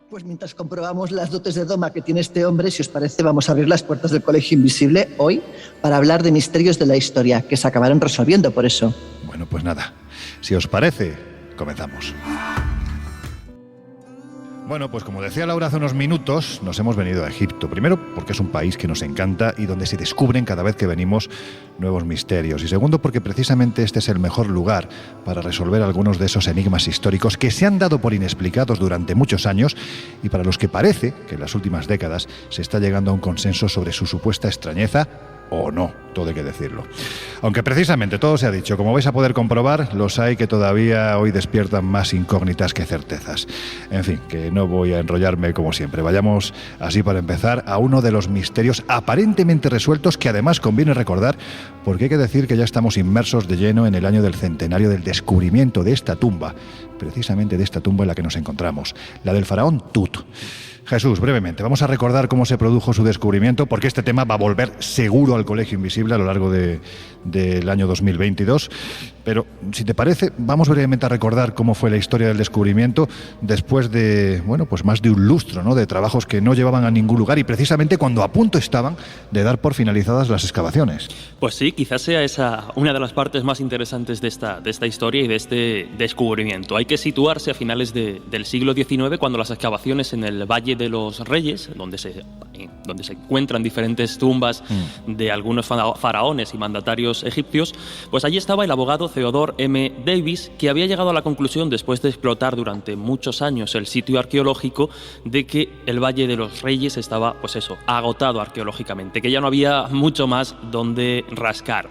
Pues mientras comprobamos las dotes de doma que tiene este hombre, si os parece, vamos a abrir las puertas del Colegio Invisible hoy para hablar de misterios de la historia, que se acabaron resolviendo por eso. Bueno, pues nada, si os parece, comenzamos. Bueno, pues como decía Laura hace unos minutos, nos hemos venido a Egipto. Primero, porque es un país que nos encanta y donde se descubren cada vez que venimos nuevos misterios. Y segundo, porque precisamente este es el mejor lugar para resolver algunos de esos enigmas históricos que se han dado por inexplicados durante muchos años y para los que parece que en las últimas décadas se está llegando a un consenso sobre su supuesta extrañeza, o no, todo hay que decirlo. Aunque precisamente todo se ha dicho, como vais a poder comprobar, los hay que todavía hoy despiertan más incógnitas que certezas. En fin, que no voy a enrollarme como siempre. Vayamos así para empezar a uno de los misterios aparentemente resueltos que además conviene recordar, porque hay que decir que ya estamos inmersos de lleno en el año del centenario del descubrimiento de esta tumba, precisamente de esta tumba en la que nos encontramos, la del faraón Tut. Jesús, brevemente, vamos a recordar cómo se produjo su descubrimiento, porque este tema va a volver seguro al Colegio Invisible a lo largo del año 2022. Pero, si te parece, vamos brevemente a recordar cómo fue la historia del descubrimiento después de, bueno, pues más de un lustro, ¿no?, de trabajos que no llevaban a ningún lugar y precisamente cuando a punto estaban de dar por finalizadas las excavaciones. Pues sí, quizás sea esa una de las partes más interesantes de esta historia y de este descubrimiento. Hay que situarse a finales del siglo XIX, cuando las excavaciones en el Valle de los Reyes, donde se encuentran diferentes tumbas de algunos faraones y mandatarios egipcios, pues allí estaba el abogado Theodore M. Davis, que había llegado a la conclusión, después de explotar durante muchos años el sitio arqueológico, de que el Valle de los Reyes estaba, pues eso, agotado arqueológicamente, que ya no había mucho más donde rascar.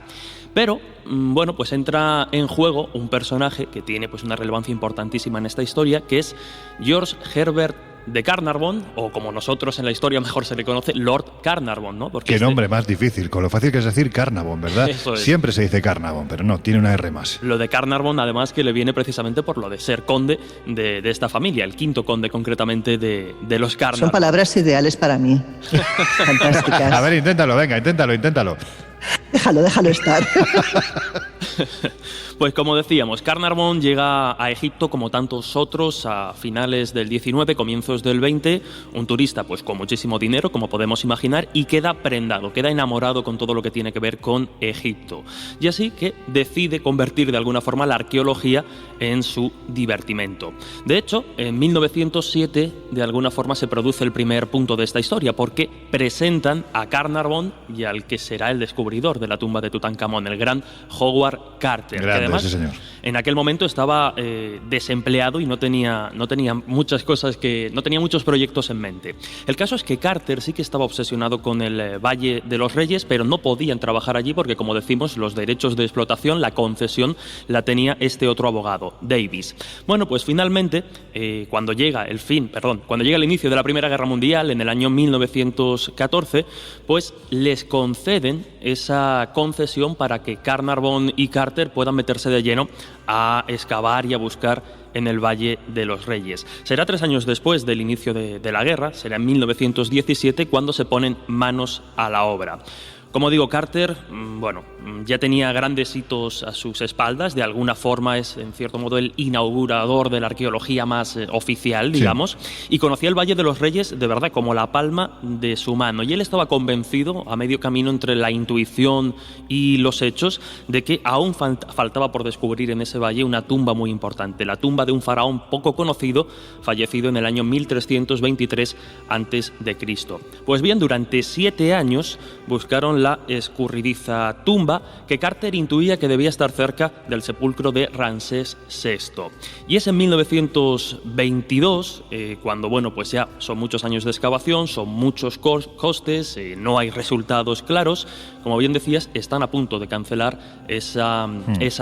Pero, bueno, pues entra en juego un personaje que tiene pues una relevancia importantísima en esta historia, que es George Herbert de Carnarvon, o como nosotros en la historia mejor se le conoce, Lord Carnarvon, ¿no? Porque qué nombre más difícil, con lo fácil que es decir Carnarvon, ¿verdad? Eso es. Siempre se dice Carnarvon, pero no, tiene una R más. Lo de Carnarvon, además, que le viene precisamente por lo de ser conde de esta familia, el quinto conde concretamente de los Carnarvon. Son palabras ideales para mí. Fantásticas. A ver, inténtalo, venga, inténtalo. Déjalo estar. Pues como decíamos, Carnarvon llega a Egipto como tantos otros a finales del 19, comienzos del 20, un turista pues con muchísimo dinero, como podemos imaginar, y queda prendado, queda enamorado con todo lo que tiene que ver con Egipto. Y así que decide convertir de alguna forma la arqueología en su divertimento. De hecho, en 1907 de alguna forma se produce el primer punto de esta historia, porque presentan a Carnarvon y al que será el descubridor de la tumba de Tutankamón, el gran Howard Carter. Grande, además, sí, señor. En aquel momento estaba desempleado y no tenía muchas cosas no tenía muchos proyectos en mente. El caso es que Carter sí que estaba obsesionado con el Valle de los Reyes, pero no podían trabajar allí porque, como decimos, los derechos de explotación, la concesión, la tenía este otro abogado, Davis. Bueno, pues finalmente, cuando llega el inicio de la Primera Guerra Mundial, en el año 1914, pues les conceden esa concesión para que Carnarvon y Carter puedan meterse de lleno a excavar y a buscar en el Valle de los Reyes. Será 3 años después del inicio de la guerra, será en 1917, cuando se ponen manos a la obra. Como digo, Carter, ya tenía grandes hitos a sus espaldas, de alguna forma es, en cierto modo, el inaugurador de la arqueología más oficial, digamos, sí. Y conocía el Valle de los Reyes, de verdad, como la palma de su mano. Y él estaba convencido, a medio camino entre la intuición y los hechos, de que aún faltaba por descubrir en ese valle una tumba muy importante, la tumba de un faraón poco conocido, fallecido en el año 1323 a.C. Pues bien, durante 7 años buscaron la escurridiza tumba que Carter intuía que debía estar cerca del sepulcro de Ramsés VI. Y es en 1922 cuando, pues ya son muchos años de excavación, son muchos costes, no hay resultados claros. Como bien decías, están a punto de cancelar esa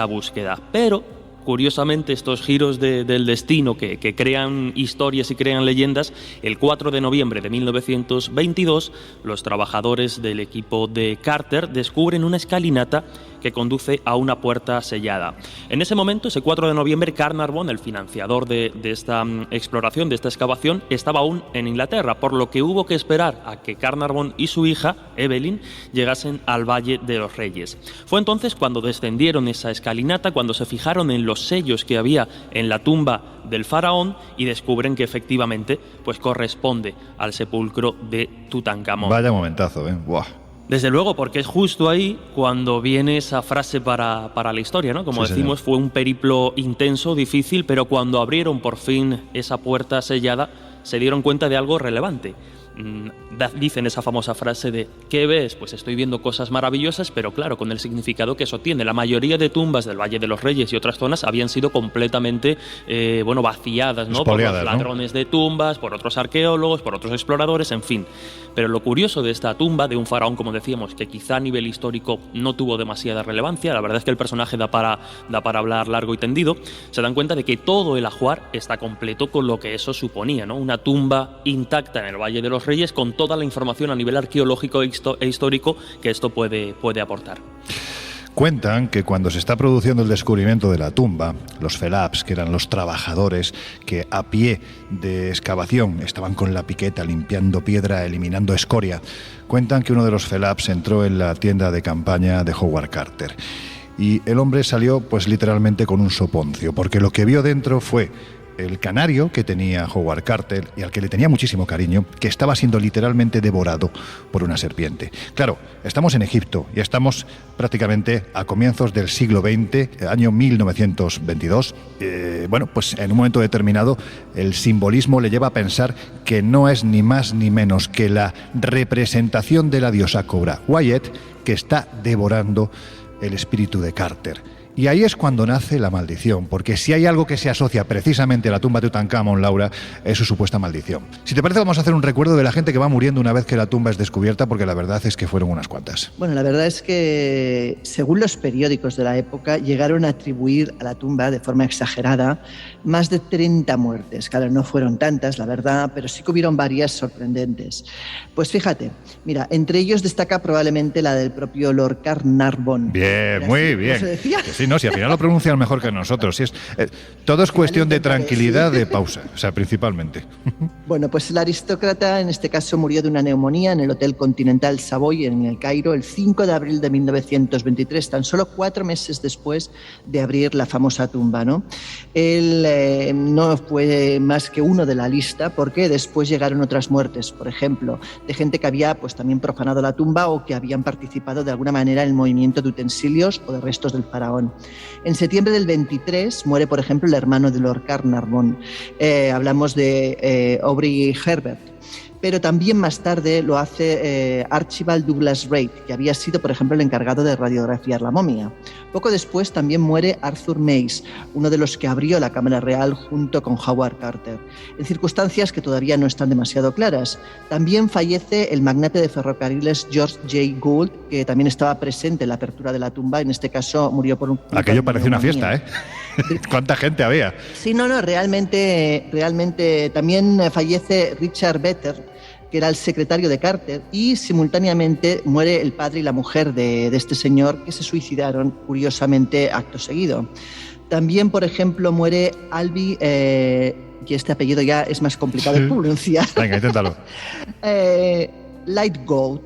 búsqueda. Pero curiosamente, estos giros del destino que crean historias y crean leyendas, el 4 de noviembre de 1922, los trabajadores del equipo de Carter descubren una escalinata que conduce a una puerta sellada. En ese momento, ese 4 de noviembre, Carnarvon, el financiador de esta exploración, de esta excavación, estaba aún en Inglaterra, por lo que hubo que esperar a que Carnarvon y su hija, Evelyn, llegasen al Valle de los Reyes. Fue entonces cuando descendieron esa escalinata, cuando se fijaron en los sellos que había en la tumba del faraón y descubren que efectivamente pues corresponde al sepulcro de Tutankamón. Vaya momentazo, ¿eh? Buah. Desde luego, porque es justo ahí cuando viene esa frase para la historia, ¿no? Como decimos, fue un periplo intenso, difícil, pero cuando abrieron por fin esa puerta sellada, se dieron cuenta de algo relevante. Dicen esa famosa frase de ¿qué ves? Pues estoy viendo cosas maravillosas, pero claro, con el significado que eso tiene. La mayoría de tumbas del Valle de los Reyes y otras zonas habían sido completamente vaciadas, ¿no? Por los ladrones, ¿no?, de tumbas, por otros arqueólogos, por otros exploradores, en fin. Pero lo curioso de esta tumba, de un faraón, como decíamos, que quizá a nivel histórico no tuvo demasiada relevancia, la verdad es que el personaje da para hablar largo y tendido, se dan cuenta de que todo el ajuar está completo con lo que eso suponía, ¿no? Una tumba intacta en el Valle de los Reyes con toda la información a nivel arqueológico e histórico que esto puede aportar. Cuentan que cuando se está produciendo el descubrimiento de la tumba, los felaps, que eran los trabajadores que a pie de excavación estaban con la piqueta limpiando piedra, eliminando escoria, cuentan que uno de los felaps entró en la tienda de campaña de Howard Carter y el hombre salió pues literalmente con un soponcio, porque lo que vio dentro fue el canario que tenía Howard Carter y al que le tenía muchísimo cariño, que estaba siendo literalmente devorado por una serpiente. Claro, estamos en Egipto y estamos prácticamente a comienzos del siglo XX, año 1922. Pues en un momento determinado el simbolismo le lleva a pensar que no es ni más ni menos que la representación de la diosa Cobra Wyatt que está devorando el espíritu de Carter. Y ahí es cuando nace la maldición, porque si hay algo que se asocia precisamente a la tumba de Tutankamón, Laura, es su supuesta maldición. Si te parece, vamos a hacer un recuerdo de la gente que va muriendo una vez que la tumba es descubierta, porque la verdad es que fueron unas cuantas. Bueno, la verdad es que, según los periódicos de la época, llegaron a atribuir a la tumba, de forma exagerada, más de 30 muertes. Claro, no fueron tantas, la verdad, pero sí que hubieron varias sorprendentes. Pues fíjate, mira, entre ellos destaca probablemente la del propio Lord Carnarvon. Bien, muy bien. ¿Se decía? Sí, no, si al final lo pronuncian mejor que nosotros. Si es, todo es cuestión de tranquilidad, de pausa, o sea, principalmente. Bueno, pues el aristócrata en este caso murió de una neumonía en el Hotel Continental Savoy en el Cairo el 5 de abril de 1923, tan solo 4 meses después de abrir la famosa tumba, ¿no? Él no fue más que uno de la lista, porque después llegaron otras muertes, por ejemplo, de gente que había pues también profanado la tumba o que habían participado de alguna manera en el movimiento de utensilios o de restos del faraón. En septiembre del 23 muere, por ejemplo, el hermano de Lord Carnarvon. Hablamos de Aubrey Herbert. Pero también más tarde lo hace Archibald Douglas Reid, que había sido, por ejemplo, el encargado de radiografiar la momia. Poco después también muere Arthur Mace, uno de los que abrió la Cámara Real junto con Howard Carter, en circunstancias que todavía no están demasiado claras. También fallece el magnate de ferrocarriles George J. Gould, que también estaba presente en la apertura de la tumba. En este caso murió por un... Aquello parecía una fiesta, ¿eh? ¿Cuánta gente había? Sí, realmente también fallece Richard Vetter, que era el secretario de Carter, y simultáneamente muere el padre y la mujer de este señor, que se suicidaron, curiosamente, acto seguido. También, por ejemplo, muere Alby, y este apellido ya es más complicado de pronunciar. Venga, inténtalo. Lightgoat.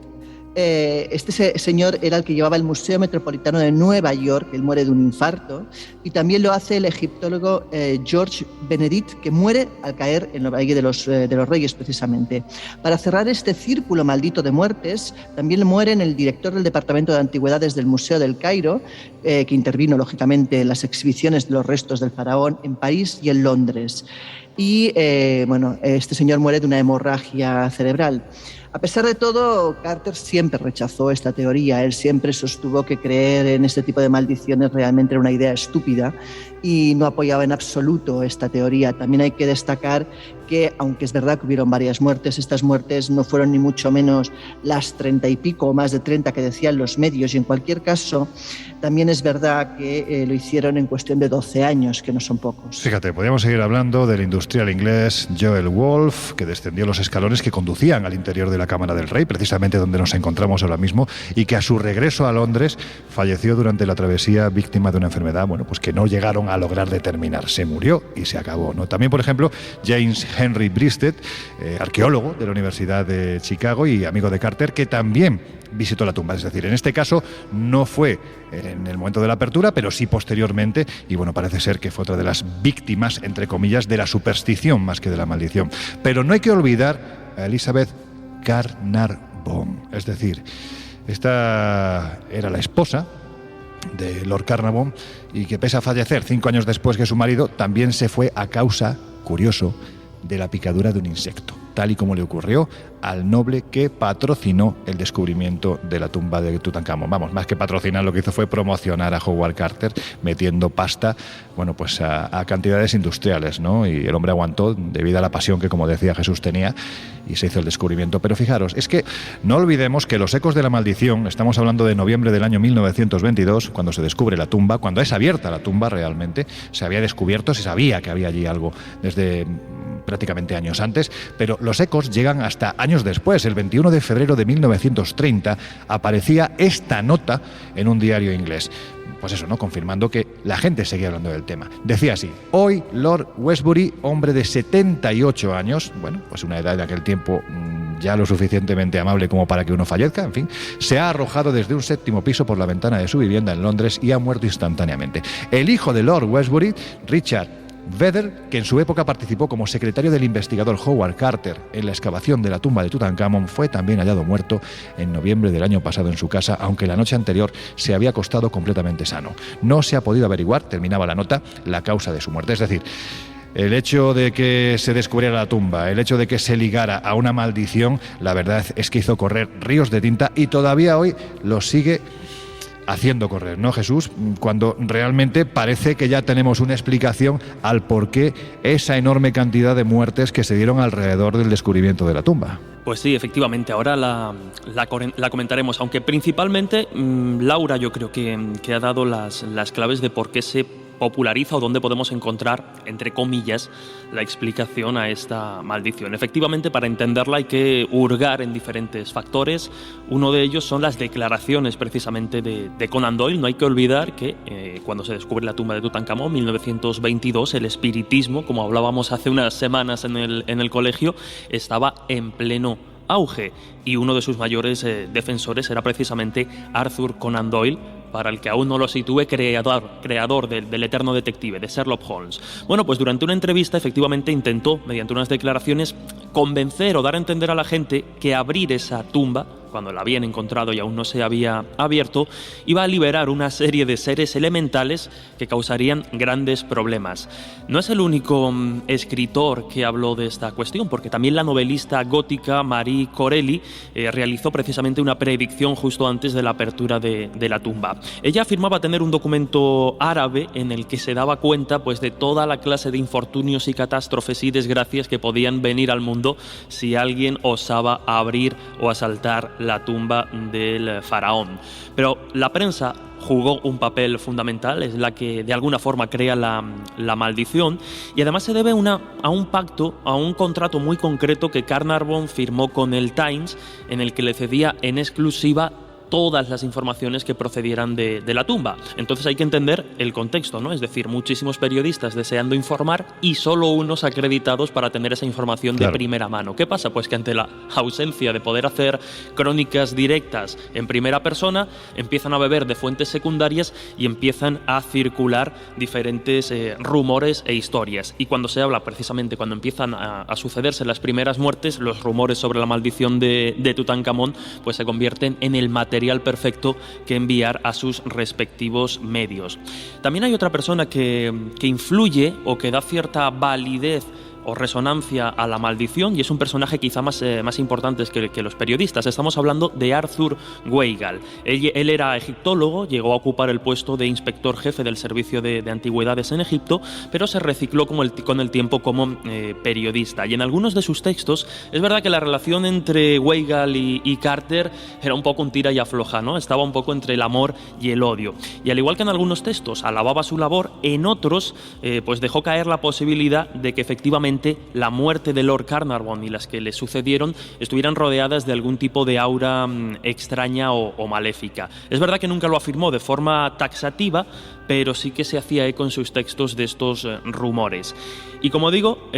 Este señor era el que llevaba el Museo Metropolitano de Nueva York, él muere de un infarto, y también lo hace el egiptólogo George Benedict, que muere al caer en el Valle de los Reyes, precisamente. Para cerrar este círculo maldito de muertes, también mueren el director del Departamento de Antigüedades del Museo del Cairo, que intervino, lógicamente, en las exhibiciones de los restos del faraón en París y en Londres. Y, este señor muere de una hemorragia cerebral. A pesar de todo, Carter siempre rechazó esta teoría. Él siempre sostuvo que creer en este tipo de maldiciones realmente era una idea estúpida y no apoyaba en absoluto esta teoría. También hay que destacar que, aunque es verdad que hubieron varias muertes, estas muertes no fueron ni mucho menos las 30 y pico o más de 30 que decían los medios, y en cualquier caso también es verdad que lo hicieron en cuestión de 12 años, que no son pocos. Fíjate, podríamos seguir hablando del industrial inglés Joel Wolfe, que descendió los escalones que conducían al interior de la Cámara del Rey, precisamente donde nos encontramos ahora mismo, y que a su regreso a Londres falleció durante la travesía víctima de una enfermedad, pues que no llegaron a lograr determinar. Se murió y se acabó, ¿no? También, por ejemplo, James Henry Breasted, arqueólogo de la Universidad de Chicago y amigo de Carter, que también visitó la tumba. Es decir, en este caso no fue en el momento de la apertura, pero sí posteriormente, y bueno, parece ser que fue otra de las víctimas, entre comillas, de la superstición más que de la maldición. Pero no hay que olvidar a Elizabeth Carnarvon, es decir, esta era la esposa de Lord Carnarvon, y que pese a fallecer 5 años después que su marido, también se fue a causa, curioso, de la picadura de un insecto, tal y como le ocurrió al noble que patrocinó el descubrimiento de la tumba de Tutankamón. Vamos, más que patrocinar, lo que hizo fue promocionar a Howard Carter, metiendo pasta, pues a cantidades industriales, ¿no? Y el hombre aguantó debido a la pasión que, como decía Jesús, tenía, y se hizo el descubrimiento. Pero fijaros, es que no olvidemos que los ecos de la maldición, estamos hablando de noviembre del año 1922, cuando se descubre la tumba, cuando es abierta la tumba realmente, se había descubierto, se sabía que había allí algo desde prácticamente años antes, pero los ecos llegan hasta años después. El 21 de febrero de 1930 aparecía esta nota en un diario inglés. Pues eso, ¿no? Confirmando que la gente seguía hablando del tema. Decía así: hoy Lord Westbury, hombre de 78 años, pues una edad de aquel tiempo ya lo suficientemente amable como para que uno fallezca, en fin, se ha arrojado desde un 7º piso por la ventana de su vivienda en Londres y ha muerto instantáneamente. El hijo de Lord Westbury, Richard Vedder, que en su época participó como secretario del investigador Howard Carter en la excavación de la tumba de Tutankamón, fue también hallado muerto en noviembre del año pasado en su casa, aunque la noche anterior se había acostado completamente sano. No se ha podido averiguar, terminaba la nota, la causa de su muerte. Es decir, el hecho de que se descubriera la tumba, el hecho de que se ligara a una maldición, la verdad es que hizo correr ríos de tinta, y todavía hoy lo sigue haciendo correr, ¿no, Jesús? Cuando realmente parece que ya tenemos una explicación al por qué esa enorme cantidad de muertes que se dieron alrededor del descubrimiento de la tumba. Pues sí, efectivamente, ahora la comentaremos, aunque principalmente Laura yo creo que ha dado las claves de por qué se populariza o dónde podemos encontrar, entre comillas, la explicación a esta maldición. Efectivamente, para entenderla hay que hurgar en diferentes factores. Uno de ellos son las declaraciones precisamente de Conan Doyle. No hay que olvidar que cuando se descubre la tumba de Tutankamón, 1922, el espiritismo, como hablábamos hace unas semanas en el colegio, estaba en pleno auge, y uno de sus mayores defensores era precisamente Arthur Conan Doyle, para el que aún no lo sitúe, creador del eterno detective, de Sherlock Holmes. Bueno, pues durante una entrevista efectivamente intentó, mediante unas declaraciones, convencer o dar a entender a la gente que abrir esa tumba, cuando la habían encontrado y aún no se había abierto, iba a liberar una serie de seres elementales que causarían grandes problemas. No es el único escritor que habló de esta cuestión, porque también la novelista gótica Marie Corelli realizó precisamente una predicción justo antes de la apertura de la tumba. Ella afirmaba tener un documento árabe en el que se daba cuenta pues de toda la clase de infortunios y catástrofes y desgracias que podían venir al mundo si alguien osaba abrir o asaltar la tumba del faraón. Pero la prensa jugó un papel fundamental, es la que de alguna forma crea la maldición, y además se debe a un pacto, a un contrato muy concreto que Carnarvon firmó con el Times, en el que le cedía en exclusiva todas las informaciones que procedieran de la tumba. Entonces hay que entender el contexto, ¿no? Es decir, muchísimos periodistas deseando informar y solo unos acreditados para tener esa información de primera mano. ¿Qué pasa? Pues que ante la ausencia de poder hacer crónicas directas en primera persona, empiezan a beber de fuentes secundarias y empiezan a circular diferentes rumores e historias. Y cuando se habla, precisamente cuando empiezan a sucederse las primeras muertes, los rumores sobre la maldición de Tutankamón pues se convierten en el material perfecto que enviar a sus respectivos medios. También hay otra persona que influye o que da cierta validez o resonancia a la maldición, y es un personaje quizá más importante que los periodistas. Estamos hablando de Arthur Weigall. Él era egiptólogo, llegó a ocupar el puesto de inspector jefe del servicio de antigüedades en Egipto, pero se recicló con el tiempo como periodista. Y en algunos de sus textos es verdad que la relación entre Weigall y Carter era un poco un tira y afloja, ¿no? Estaba un poco entre el amor y el odio. Y al igual que en algunos textos alababa su labor, en otros pues dejó caer la posibilidad de que efectivamente la muerte de Lord Carnarvon y las que le sucedieron estuvieran rodeadas de algún tipo de aura extraña o maléfica. Es verdad que nunca lo afirmó de forma taxativa, pero sí que se hacía eco en sus textos de estos rumores. Y como digo,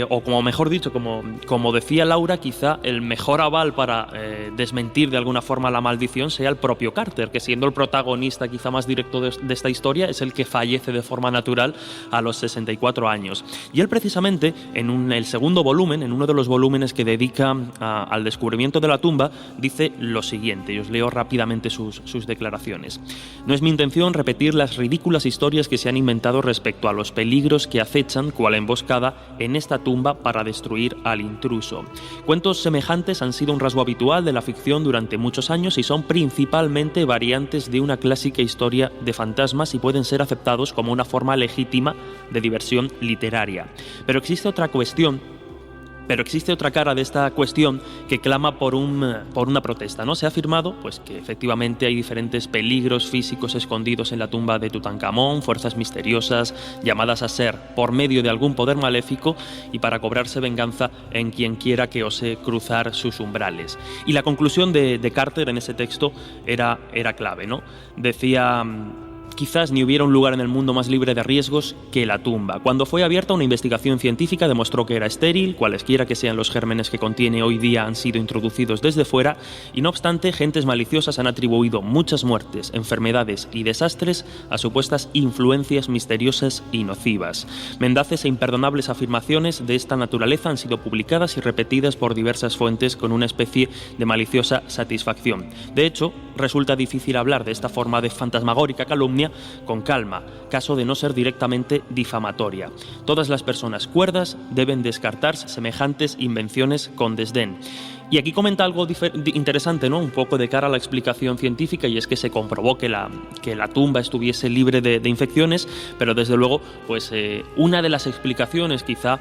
o como mejor dicho, como decía Laura, quizá el mejor aval para desmentir de alguna forma la maldición sea el propio Carter, que siendo el protagonista quizá más directo de esta historia, es el que fallece de forma natural a los 64 años. Y él precisamente, en el segundo volumen, en uno de los volúmenes que dedica al descubrimiento de la tumba, dice lo siguiente, y os leo rápidamente sus declaraciones. No es mi intención repetir las ridículas historias que se han inventado respecto a los peligros que acechan cual emboscada en esta tumba para destruir al intruso. Cuentos semejantes han sido un rasgo habitual de la ficción durante muchos años y son principalmente variantes de una clásica historia de fantasmas y pueden ser aceptados como una forma legítima de diversión literaria. Pero existe otra cara de esta cuestión que clama por una protesta, ¿no? Se ha afirmado pues, que efectivamente hay diferentes peligros físicos escondidos en la tumba de Tutankamón, fuerzas misteriosas llamadas a ser por medio de algún poder maléfico y para cobrarse venganza en quien quiera que ose cruzar sus umbrales. Y la conclusión de Carter en ese texto era clave, ¿no? Decía: quizás ni hubiera un lugar en el mundo más libre de riesgos que la tumba. Cuando fue abierta, una investigación científica demostró que era estéril, cualesquiera que sean los gérmenes que contiene hoy día han sido introducidos desde fuera, y no obstante, gentes maliciosas han atribuido muchas muertes, enfermedades y desastres a supuestas influencias misteriosas y nocivas. Mendaces e imperdonables afirmaciones de esta naturaleza han sido publicadas y repetidas por diversas fuentes con una especie de maliciosa satisfacción. De hecho, resulta difícil hablar de esta forma de fantasmagórica calumnia con calma, caso de no ser directamente difamatoria. Todas las personas cuerdas deben descartar semejantes invenciones con desdén. Y aquí comenta algo interesante, ¿no? Un poco de cara a la explicación científica, y es que se comprobó que la tumba estuviese libre de infecciones, pero desde luego, pues una de las explicaciones quizá,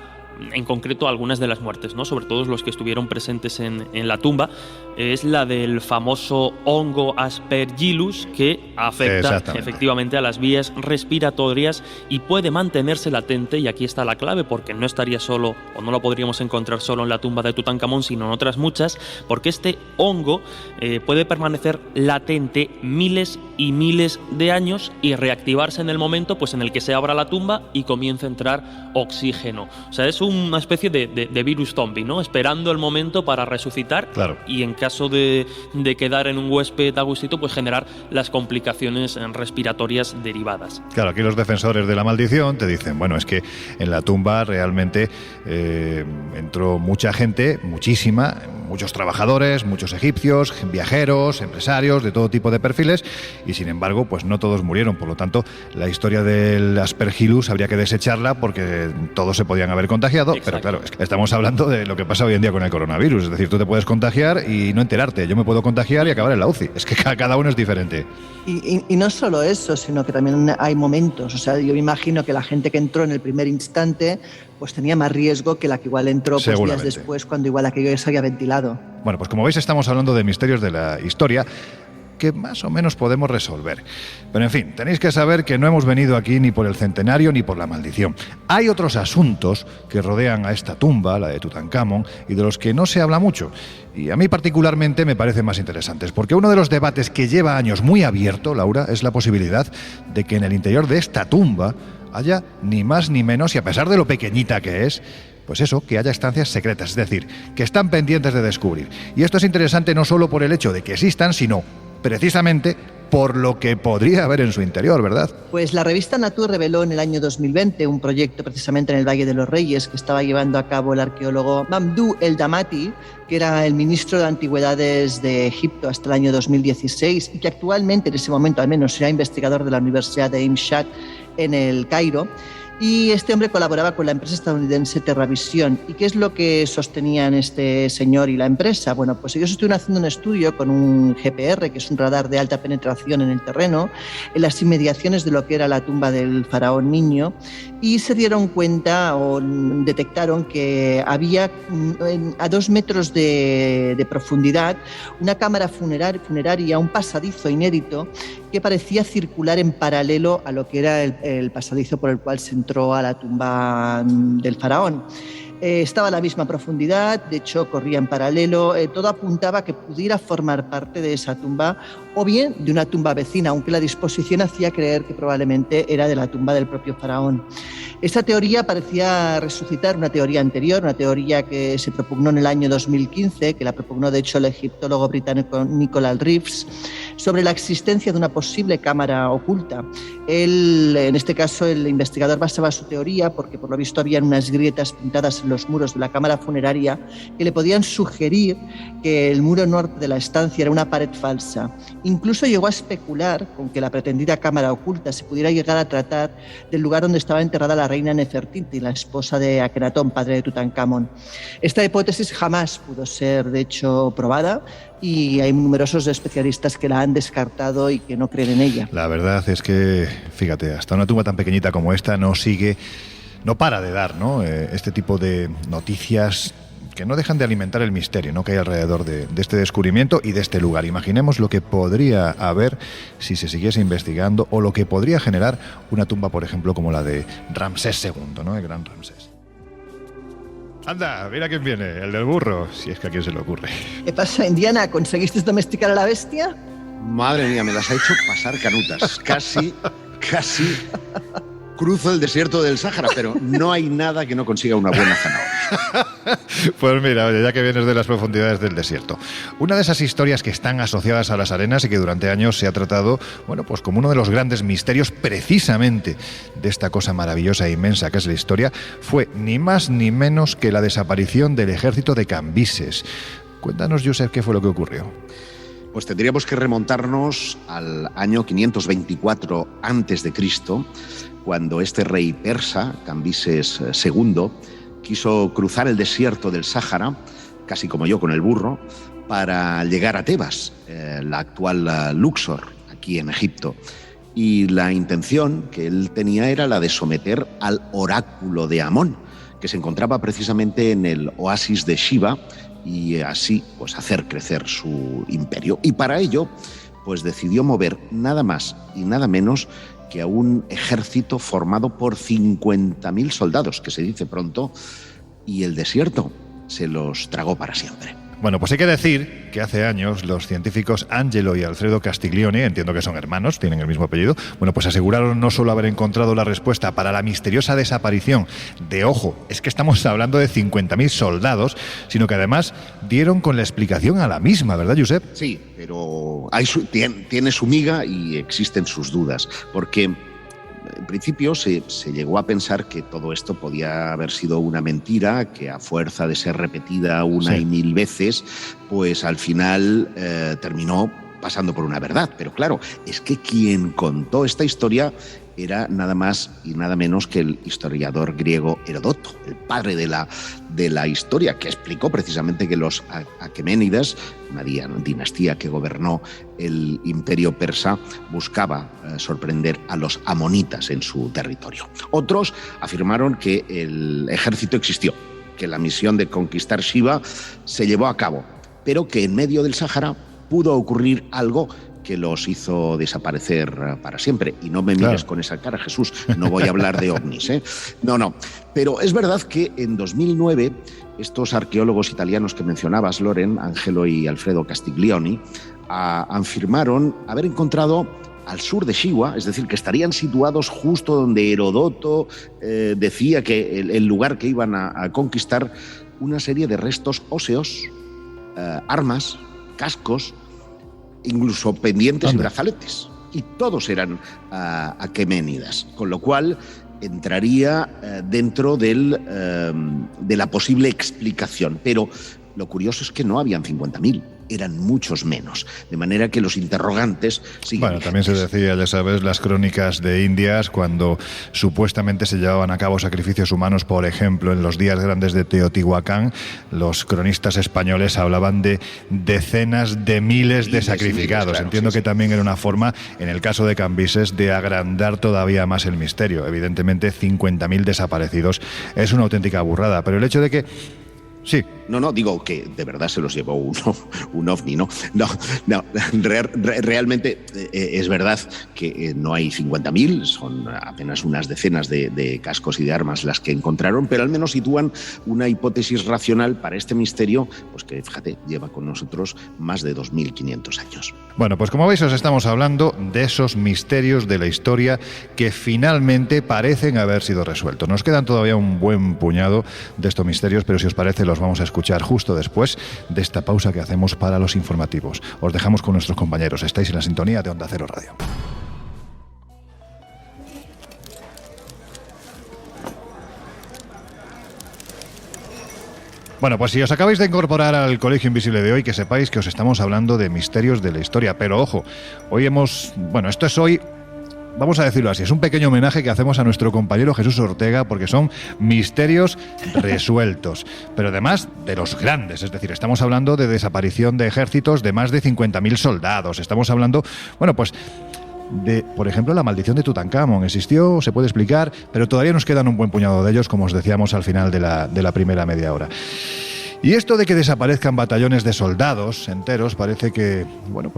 en concreto algunas de las muertes, ¿no? Sobre todo los que estuvieron presentes en la tumba, es la del famoso hongo Aspergillus, que afecta efectivamente a las vías respiratorias y puede mantenerse latente, y aquí está la clave, porque no estaría solo, o no lo podríamos encontrar solo en la tumba de Tutankamón, sino en otras muchas, porque este hongo puede permanecer latente miles y miles de años y reactivarse en el momento pues, en el que se abra la tumba y comience a entrar oxígeno. O sea, es una especie de virus zombie, ¿no? Esperando el momento para resucitar. Claro. Y en caso de quedar en un huésped a gustito, pues generar las complicaciones respiratorias derivadas. Claro, aquí los defensores de la maldición te dicen, bueno, es que en la tumba realmente entró mucha gente, muchísima, muchos trabajadores, muchos egipcios, viajeros, empresarios, de todo tipo de perfiles, y sin embargo, pues no todos murieron. Por lo tanto, la historia del Aspergillus habría que desecharla porque todos se podían haber contagiado. Exacto. Pero claro, es que estamos hablando de lo que pasa hoy en día con el coronavirus. Es decir, tú te puedes contagiar y no enterarte. Yo me puedo contagiar y acabar en la UCI. Es que cada uno es diferente. Y no solo eso, sino que también hay momentos. O sea, yo me imagino que la gente que entró en el primer instante pues tenía más riesgo que la que igual entró pues, días después, cuando igual aquello ya se había ventilado. Bueno, pues como veis, estamos hablando de misterios de la historia que más o menos podemos resolver. Pero en fin, tenéis que saber que no hemos venido aquí ni por el centenario ni por la maldición. Hay otros asuntos que rodean a esta tumba, la de Tutankamón, y de los que no se habla mucho. Y a mí particularmente me parecen más interesantes, porque uno de los debates que lleva años muy abierto, Laura, es la posibilidad de que en el interior de esta tumba haya ni más ni menos, y a pesar de lo pequeñita que es, pues eso, que haya estancias secretas, es decir, que están pendientes de descubrir. Y esto es interesante no solo por el hecho de que existan, sino precisamente por lo que podría haber en su interior, ¿verdad? Pues la revista Nature reveló en el año 2020 un proyecto precisamente en el Valle de los Reyes que estaba llevando a cabo el arqueólogo Mamdouh El Damati, que era el ministro de Antigüedades de Egipto hasta el año 2016 y que actualmente, en ese momento al menos, era investigador de la Universidad de Imshat en el Cairo. Y este hombre colaboraba con la empresa estadounidense TerraVision. ¿Y qué es lo que sostenían este señor y la empresa? Bueno, pues ellos estuvieron haciendo un estudio con un GPR, que es un radar de alta penetración en el terreno, en las inmediaciones de lo que era la tumba del faraón niño, y se dieron cuenta o detectaron que había a 2 metros de profundidad una cámara funeraria, un pasadizo inédito que parecía circular en paralelo a lo que era el pasadizo por el cual se entró a la tumba del faraón. Estaba a la misma profundidad, de hecho corría en paralelo, todo apuntaba a que pudiera formar parte de esa tumba o bien de una tumba vecina, aunque la disposición hacía creer que probablemente era de la tumba del propio faraón. Esta teoría parecía resucitar una teoría anterior, una teoría que se propugnó en el año 2015, que la propugnó de hecho el egiptólogo británico Nicholas Reeves, sobre la existencia de una posible cámara oculta. En este caso, el investigador basaba su teoría porque por lo visto había unas grietas pintadas en los muros de la cámara funeraria que le podían sugerir que el muro norte de la estancia era una pared falsa. Incluso llegó a especular con que la pretendida cámara oculta se pudiera llegar a tratar del lugar donde estaba enterrada la reina Nefertiti, la esposa de Akenatón, padre de Tutankamón. Esta hipótesis jamás pudo ser, de hecho, probada y hay numerosos especialistas que la han descartado y que no creen en ella. La verdad es que, fíjate, hasta una tumba tan pequeñita como esta no para de dar, ¿no? Este tipo de noticias que no dejan de alimentar el misterio, ¿no?, que hay alrededor de este descubrimiento y de este lugar. Imaginemos lo que podría haber si se siguiese investigando o lo que podría generar una tumba, por ejemplo, como la de Ramsés II, ¿no?, el gran Ramsés. Anda, mira quién viene, el del burro, si es que a quién se le ocurre. ¿Qué pasa, Indiana? ¿Conseguiste domesticar a la bestia? Madre mía, me las ha hecho pasar canutas. Casi cruzo el desierto del Sáhara, pero no hay nada que no consiga una buena zanahoria. Pues mira, oye, ya que vienes de las profundidades del desierto, una de esas historias que están asociadas a las arenas y que durante años se ha tratado, bueno, pues como uno de los grandes misterios precisamente de esta cosa maravillosa e inmensa que es la historia, fue ni más ni menos que la desaparición del ejército de Cambises. Cuéntanos, Josep, ¿qué fue lo que ocurrió? Pues tendríamos que remontarnos al año 524 a.C., cuando este rey persa, Cambises II, quiso cruzar el desierto del Sáhara, casi como yo con el burro, para llegar a Tebas, la actual Luxor, aquí en Egipto. Y la intención que él tenía era la de someter al oráculo de Amón, que se encontraba precisamente en el oasis de Shiva, y así pues hacer crecer su imperio. Y para ello pues decidió mover nada más y nada menos que a un ejército formado por 50.000 soldados, que se dice pronto, y el desierto se los tragó para siempre. Bueno, pues hay que decir que hace años los científicos Angelo y Alfredo Castiglioni, entiendo que son hermanos, tienen el mismo apellido, bueno, pues aseguraron no solo haber encontrado la respuesta para la misteriosa desaparición de, ojo, es que estamos hablando de 50.000 soldados, sino que además dieron con la explicación a la misma, ¿verdad, Josep? Sí, pero tiene su miga y existen sus dudas, porque en principio se llegó a pensar que todo esto podía haber sido una mentira, que a fuerza de ser repetida una y mil veces, pues al final terminó pasando por una verdad. Pero claro, es que quien contó esta historia era nada más y nada menos que el historiador griego Heródoto, el padre de la historia, que explicó precisamente que los aqueménidas, una dinastía que gobernó el imperio persa, buscaba sorprender a los amonitas en su territorio. Otros afirmaron que el ejército existió, que la misión de conquistar Shiva se llevó a cabo, pero que en medio del Sáhara pudo ocurrir algo que los hizo desaparecer para siempre. Y no me mires con esa cara, Jesús, no voy a hablar de ovnis, ¿eh? No. Pero es verdad que en 2009 estos arqueólogos italianos que mencionabas, Loren, Angelo y Alfredo Castiglioni, afirmaron haber encontrado al sur de Shiva, es decir, que estarían situados justo donde Heródoto decía que el lugar que iban a conquistar, una serie de restos óseos, armas, cascos, incluso pendientes y brazaletes, y todos eran aqueménidas, con lo cual entraría dentro de la posible explicación. Pero lo curioso es que no habían 50.000, eran muchos menos. De manera que los interrogantes siguen. Bueno, también se decía, ya sabes, las crónicas de Indias, cuando supuestamente se llevaban a cabo sacrificios humanos, por ejemplo, en los días grandes de Teotihuacán, los cronistas españoles hablaban de decenas de miles de sacrificados. Claro, entiendo que también era una forma, en el caso de Cambises, de agrandar todavía más el misterio. Evidentemente, 50.000 desaparecidos es una auténtica burrada, pero el hecho de que... Sí. No, digo que de verdad se los llevó un ovni, ¿no? No, realmente es verdad que no hay 50.000, son apenas unas decenas de cascos y de armas las que encontraron, pero al menos sitúan una hipótesis racional para este misterio, pues que, fíjate, lleva con nosotros más de 2.500 años. Bueno, pues como veis, os estamos hablando de esos misterios de la historia que finalmente parecen haber sido resueltos. Nos quedan todavía un buen puñado de estos misterios, pero si os parece los vamos a escuchar justo después de esta pausa que hacemos para los informativos. Os dejamos con nuestros compañeros. Estáis en la sintonía de Onda Cero Radio. Bueno, pues si os acabáis de incorporar al Colegio Invisible de hoy, que sepáis que os estamos hablando de misterios de la historia. Pero ojo, esto es hoy... Vamos a decirlo así, es un pequeño homenaje que hacemos a nuestro compañero Jesús Ortega, porque son misterios resueltos, pero además de los grandes, es decir, estamos hablando de desaparición de ejércitos de más de 50.000 soldados, estamos hablando, de, por ejemplo, la maldición de Tutankamón. Existió, se puede explicar, pero todavía nos quedan un buen puñado de ellos, como os decíamos al final de la primera media hora. Y esto de que desaparezcan batallones de soldados enteros parece que,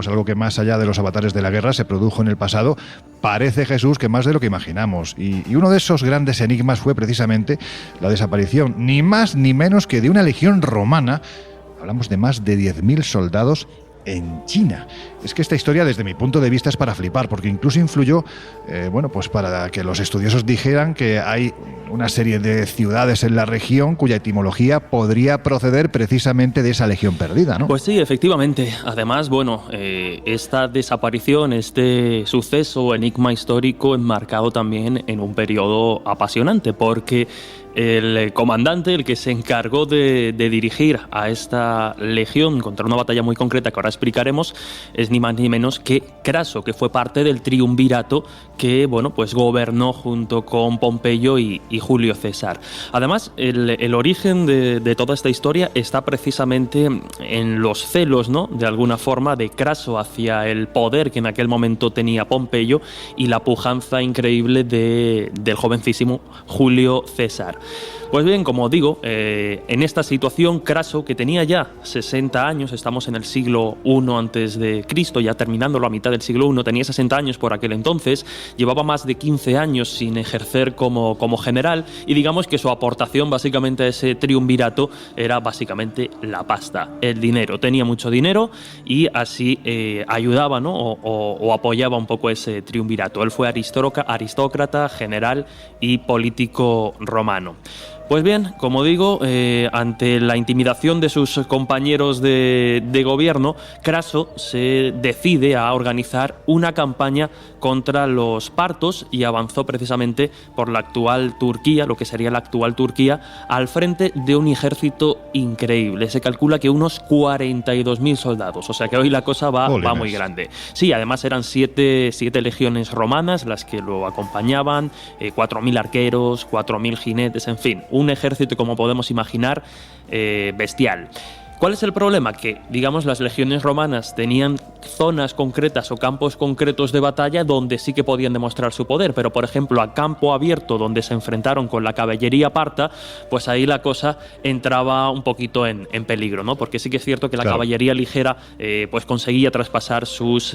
algo que más allá de los avatares de la guerra se produjo en el pasado, parece, Jesús, que más de lo que imaginamos. Y uno de esos grandes enigmas fue precisamente la desaparición, ni más ni menos que de una legión romana. Hablamos de más de 10.000 soldados en China. Es que esta historia, desde mi punto de vista, es para flipar, porque incluso influyó, para que los estudiosos dijeran que hay una serie de ciudades en la región cuya etimología podría proceder precisamente de esa legión perdida, ¿no? Pues sí, efectivamente. Además, esta desaparición, este suceso, enigma histórico, enmarcado también en un periodo apasionante, porque el comandante, el que se encargó de dirigir a esta legión contra una batalla muy concreta que ahora explicaremos, es ni más ni menos que Craso, que fue parte del triunvirato que gobernó junto con Pompeyo y Julio César. Además, el origen de toda esta historia está precisamente en los celos, ¿no?, de alguna forma, de Craso hacia el poder que en aquel momento tenía Pompeyo y la pujanza increíble del jovencísimo Julio César. Pues bien, como digo, en esta situación, Craso, que tenía ya 60 años, estamos en el siglo I a.C., ya terminándolo a mitad del siglo I, tenía 60 años por aquel entonces, llevaba más de 15 años sin ejercer como general, y digamos que su aportación básicamente a ese triunvirato era básicamente la pasta, el dinero. Tenía mucho dinero y así ayudaba, ¿no?, o apoyaba un poco ese triunvirato. Él fue aristócrata, general y político romano. Pues bien, como digo, ante la intimidación de sus compañeros de gobierno, Craso se decide a organizar una campaña contra los partos y avanzó precisamente por la actual Turquía, lo que sería la actual Turquía, al frente de un ejército increíble. Se calcula que unos 42.000 soldados, o sea que hoy la cosa va muy grande. Sí, además eran siete legiones romanas las que lo acompañaban, 4.000 arqueros, 4.000 jinetes, en fin, un ejército, como podemos imaginar, bestial. ¿Cuál es el problema? Que, digamos, las legiones romanas tenían zonas concretas o campos concretos de batalla donde sí que podían demostrar su poder, pero, por ejemplo, a campo abierto donde se enfrentaron con la caballería parta, pues ahí la cosa entraba un poquito en peligro, ¿no? Porque sí que es cierto que la caballería ligera pues conseguía traspasar sus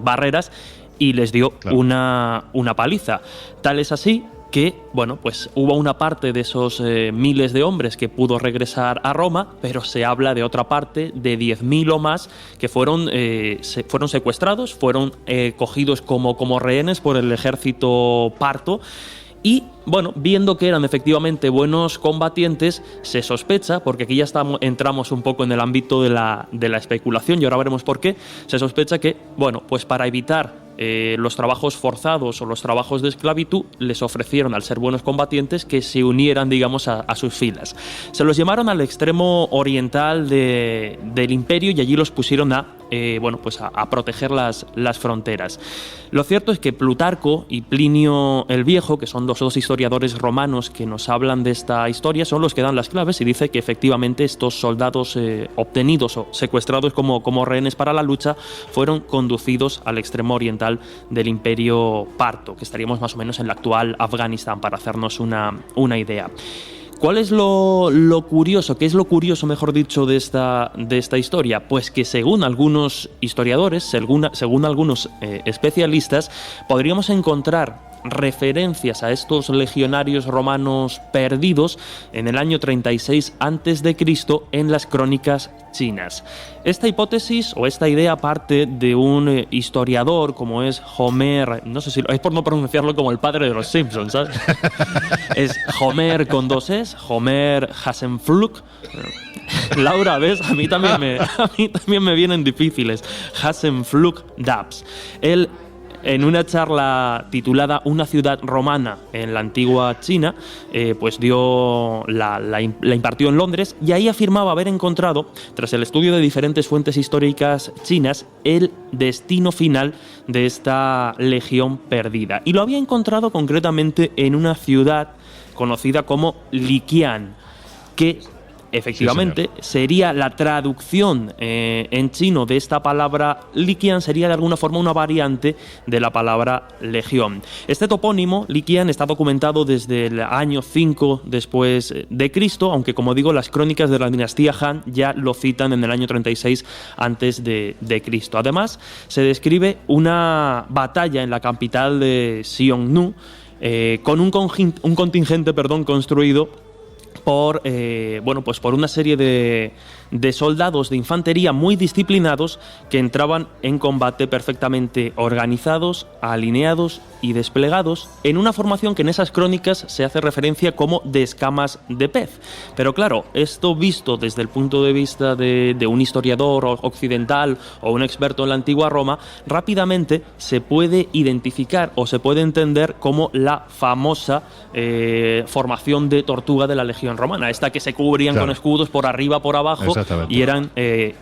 barreras y les dio una paliza. Tal es así que, hubo una parte de esos miles de hombres que pudo regresar a Roma, pero se habla de otra parte, de 10.000 o más, que fueron secuestrados, fueron cogidos como rehenes por el ejército parto. Y, viendo que eran efectivamente buenos combatientes, se sospecha, porque aquí ya entramos un poco en el ámbito de la especulación, y ahora veremos por qué, se sospecha que, para evitar los trabajos forzados o los trabajos de esclavitud, les ofrecieron, al ser buenos combatientes, que se unieran, digamos, a sus filas. Se los llevaron al extremo oriental del imperio y allí los pusieron a proteger las fronteras. Lo cierto es que Plutarco y Plinio el Viejo, que son los dos historiadores romanos que nos hablan de esta historia, son los que dan las claves y dice que efectivamente estos soldados obtenidos o secuestrados como rehenes para la lucha fueron conducidos al extremo oriental del imperio parto, que estaríamos más o menos en la actual Afganistán, para hacernos una idea. ¿Cuál es lo curioso? ¿Qué es lo curioso, mejor dicho, de esta historia? Pues que según algunos historiadores, según algunos especialistas, podríamos encontrar referencias a estos legionarios romanos perdidos en el año 36 a.C. en las crónicas chinas. Esta hipótesis o esta idea parte de un historiador como es Homer, no sé si es por no pronunciarlo como el padre de los Simpsons, ¿sabes? Es Homer con dos es, Homer Hasenflug. Laura, ¿ves? A mí también me vienen difíciles. Hasenflug Dabs. Él, en una charla titulada Una ciudad romana en la antigua China, pues la impartió en Londres, y ahí afirmaba haber encontrado, tras el estudio de diferentes fuentes históricas chinas, el destino final de esta legión perdida. Y lo había encontrado concretamente en una ciudad conocida como Liqian, que efectivamente sería la traducción en chino de esta palabra Liqian, sería de alguna forma una variante de la palabra legión. Este topónimo, Liqian, está documentado desde el año 5 después de Cristo, aunque como digo, las crónicas de la dinastía Han ya lo citan en el año 36 antes de Cristo. Además, se describe una batalla en la capital de Xiongnu con un contingente construido por una serie de soldados de infantería muy disciplinados que entraban en combate perfectamente organizados, alineados y desplegados en una formación que en esas crónicas se hace referencia como de escamas de pez. Pero claro, esto visto desde el punto de vista de un historiador occidental o un experto en la antigua Roma, rápidamente se puede identificar o se puede entender como la famosa formación de tortuga de la legión romana, esta que se cubrían con escudos por arriba, por abajo, y eran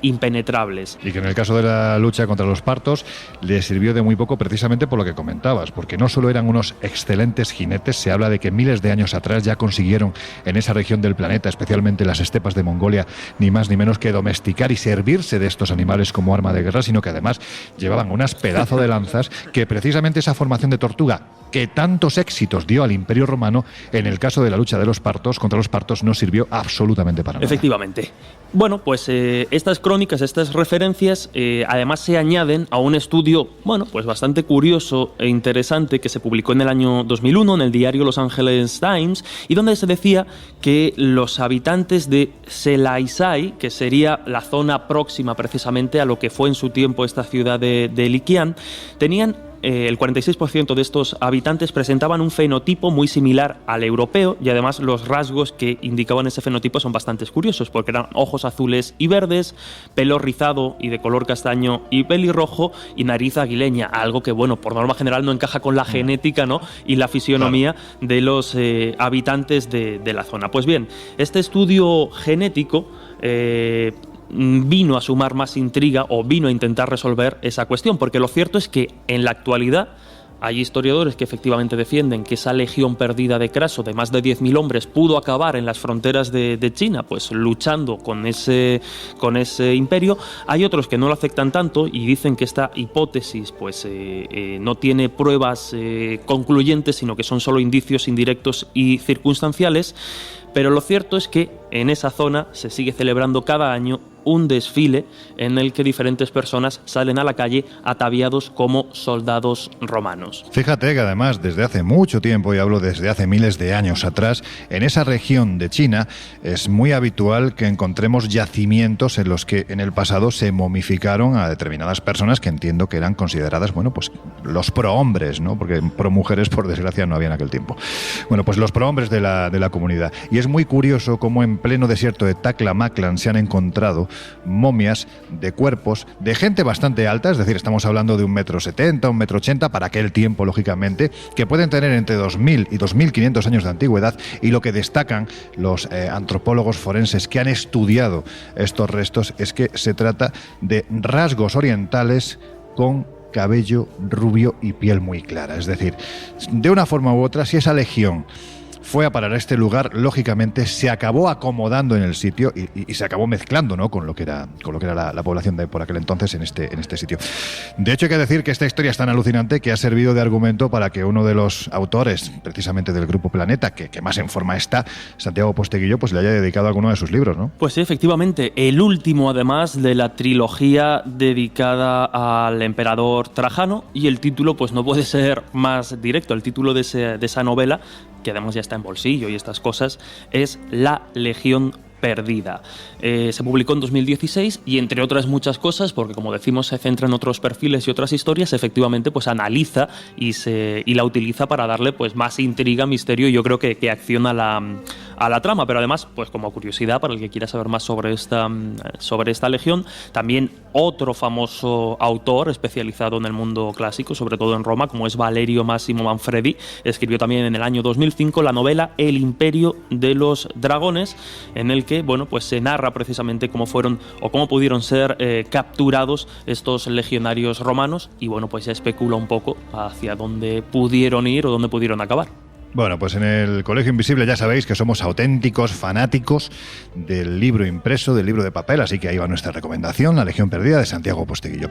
impenetrables. Y que en el caso de la lucha contra los partos le sirvió de muy poco, precisamente por lo que comentabas, porque no solo eran unos excelentes jinetes, se habla de que miles de años atrás ya consiguieron en esa región del planeta, especialmente en las estepas de Mongolia, ni más ni menos que domesticar y servirse de estos animales como arma de guerra, sino que además llevaban unas pedazos de lanzas, que precisamente esa formación de tortuga que tantos éxitos dio al Imperio Romano, en el caso de la lucha de los partos, contra los partos, no sirvió absolutamente para nada. Efectivamente. Bueno, pues estas crónicas, estas referencias, además se añaden a un estudio, pues bastante curioso e interesante, que se publicó en el año 2001 en el diario Los Angeles Times, y donde se decía que los habitantes de Selaisai, que sería la zona próxima precisamente a lo que fue en su tiempo esta ciudad de Liqian, tenían el 46% de estos habitantes presentaban un fenotipo muy similar al europeo, y además los rasgos que indicaban ese fenotipo son bastante curiosos, porque eran ojos azules y verdes, pelo rizado y de color castaño y pelirrojo, y nariz aguileña, algo que, por norma general no encaja con la genética, ¿no?, y la fisionomía de los habitantes de la zona. Pues bien, este estudio genético vino a sumar más intriga, o vino a intentar resolver esa cuestión, porque lo cierto es que en la actualidad hay historiadores que efectivamente defienden que esa legión perdida de Craso, de más de 10.000 hombres, pudo acabar en las fronteras de China, pues luchando con ese imperio. Hay otros que no lo aceptan tanto y dicen que esta hipótesis no tiene pruebas concluyentes, sino que son solo indicios indirectos y circunstanciales. Pero lo cierto es que en esa zona se sigue celebrando cada año un desfile en el que diferentes personas salen a la calle ataviados como soldados romanos. Fíjate que además desde hace mucho tiempo, y hablo desde hace miles de años atrás, en esa región de China es muy habitual que encontremos yacimientos en los que en el pasado se momificaron a determinadas personas que entiendo que eran consideradas, los prohombres, ¿no?, porque promujeres por desgracia no había en aquel tiempo. Pues los prohombres de la comunidad. Y y es muy curioso cómo en pleno desierto de Taclamatlan se han encontrado momias de cuerpos de gente bastante alta, es decir, estamos hablando de 1,70 m, 1,80 m, para aquel tiempo, lógicamente, que pueden tener entre 2.000 y 2.500 años de antigüedad, y lo que destacan los antropólogos forenses que han estudiado estos restos es que se trata de rasgos orientales con cabello rubio y piel muy clara. Es decir, de una forma u otra, si esa legión fue a parar a este lugar, lógicamente se acabó acomodando en el sitio y se acabó mezclando, ¿no?, con lo que era la población de por aquel entonces en este sitio. De hecho, hay que decir que esta historia es tan alucinante que ha servido de argumento para que uno de los autores, precisamente del Grupo Planeta, que más en forma está, Santiago Posteguillo, pues le haya dedicado alguno de sus libros, ¿no? Pues sí, efectivamente, el último además de la trilogía dedicada al emperador Trajano, y el título pues no puede ser más directo. El título de esa novela, que además ya está en bolsillo y estas cosas, es La Legión Perdida. Se publicó en 2016 y, entre otras muchas cosas, porque como decimos se centra en otros perfiles y otras historias, efectivamente pues analiza y la utiliza para darle pues más intriga, misterio y yo creo que acción a la trama. Pero además, pues como curiosidad para el que quiera saber más sobre esta legión, también otro famoso autor especializado en el mundo clásico, sobre todo en Roma, como es Valerio Massimo Manfredi, escribió también en el año 2005 la novela El Imperio de los Dragones, en el que, bueno, pues se narra precisamente cómo fueron o cómo pudieron ser capturados estos legionarios romanos, y bueno, pues ya especula un poco hacia dónde pudieron ir o dónde pudieron acabar. Bueno, pues en el Colegio Invisible ya sabéis que somos auténticos fanáticos del libro impreso, del libro de papel, así que ahí va nuestra recomendación, La Legión Perdida de Santiago Posteguillo.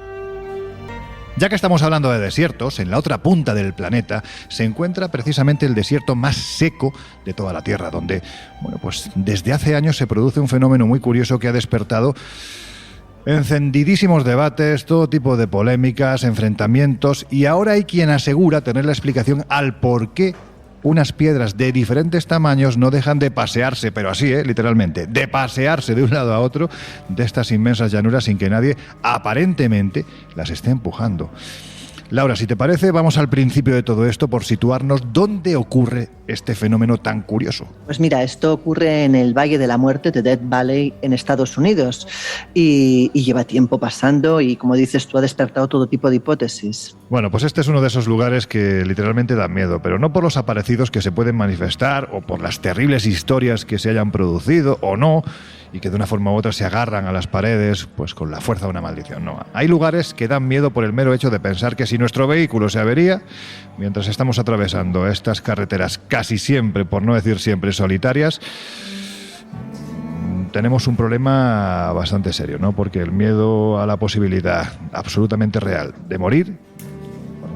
Ya que estamos hablando de desiertos, en la otra punta del planeta se encuentra precisamente el desierto más seco de toda la Tierra, donde, bueno, pues desde hace años se produce un fenómeno muy curioso que ha despertado encendidísimos debates, todo tipo de polémicas, enfrentamientos, y ahora hay quien asegura tener la explicación al por qué unas piedras de diferentes tamaños no dejan de pasearse, pero así, literalmente, de pasearse de un lado a otro de estas inmensas llanuras sin que nadie aparentemente las esté empujando. Laura, si te parece, vamos al principio de todo esto por situarnos dónde ocurre este fenómeno tan curioso. Pues mira, esto ocurre en el Valle de la Muerte, de Death Valley, en Estados Unidos, y lleva tiempo pasando y, como dices tú, ha despertado todo tipo de hipótesis. Bueno, pues este es uno de esos lugares que literalmente dan miedo, pero no por los aparecidos que se pueden manifestar o por las terribles historias que se hayan producido o no, y que de una forma u otra se agarran a las paredes pues con la fuerza de una maldición. No, hay lugares que dan miedo por el mero hecho de pensar que si nuestro vehículo se avería mientras estamos atravesando estas carreteras casi siempre, por no decir siempre, solitarias, tenemos un problema bastante serio, ¿no? Porque el miedo a la posibilidad absolutamente real de morir,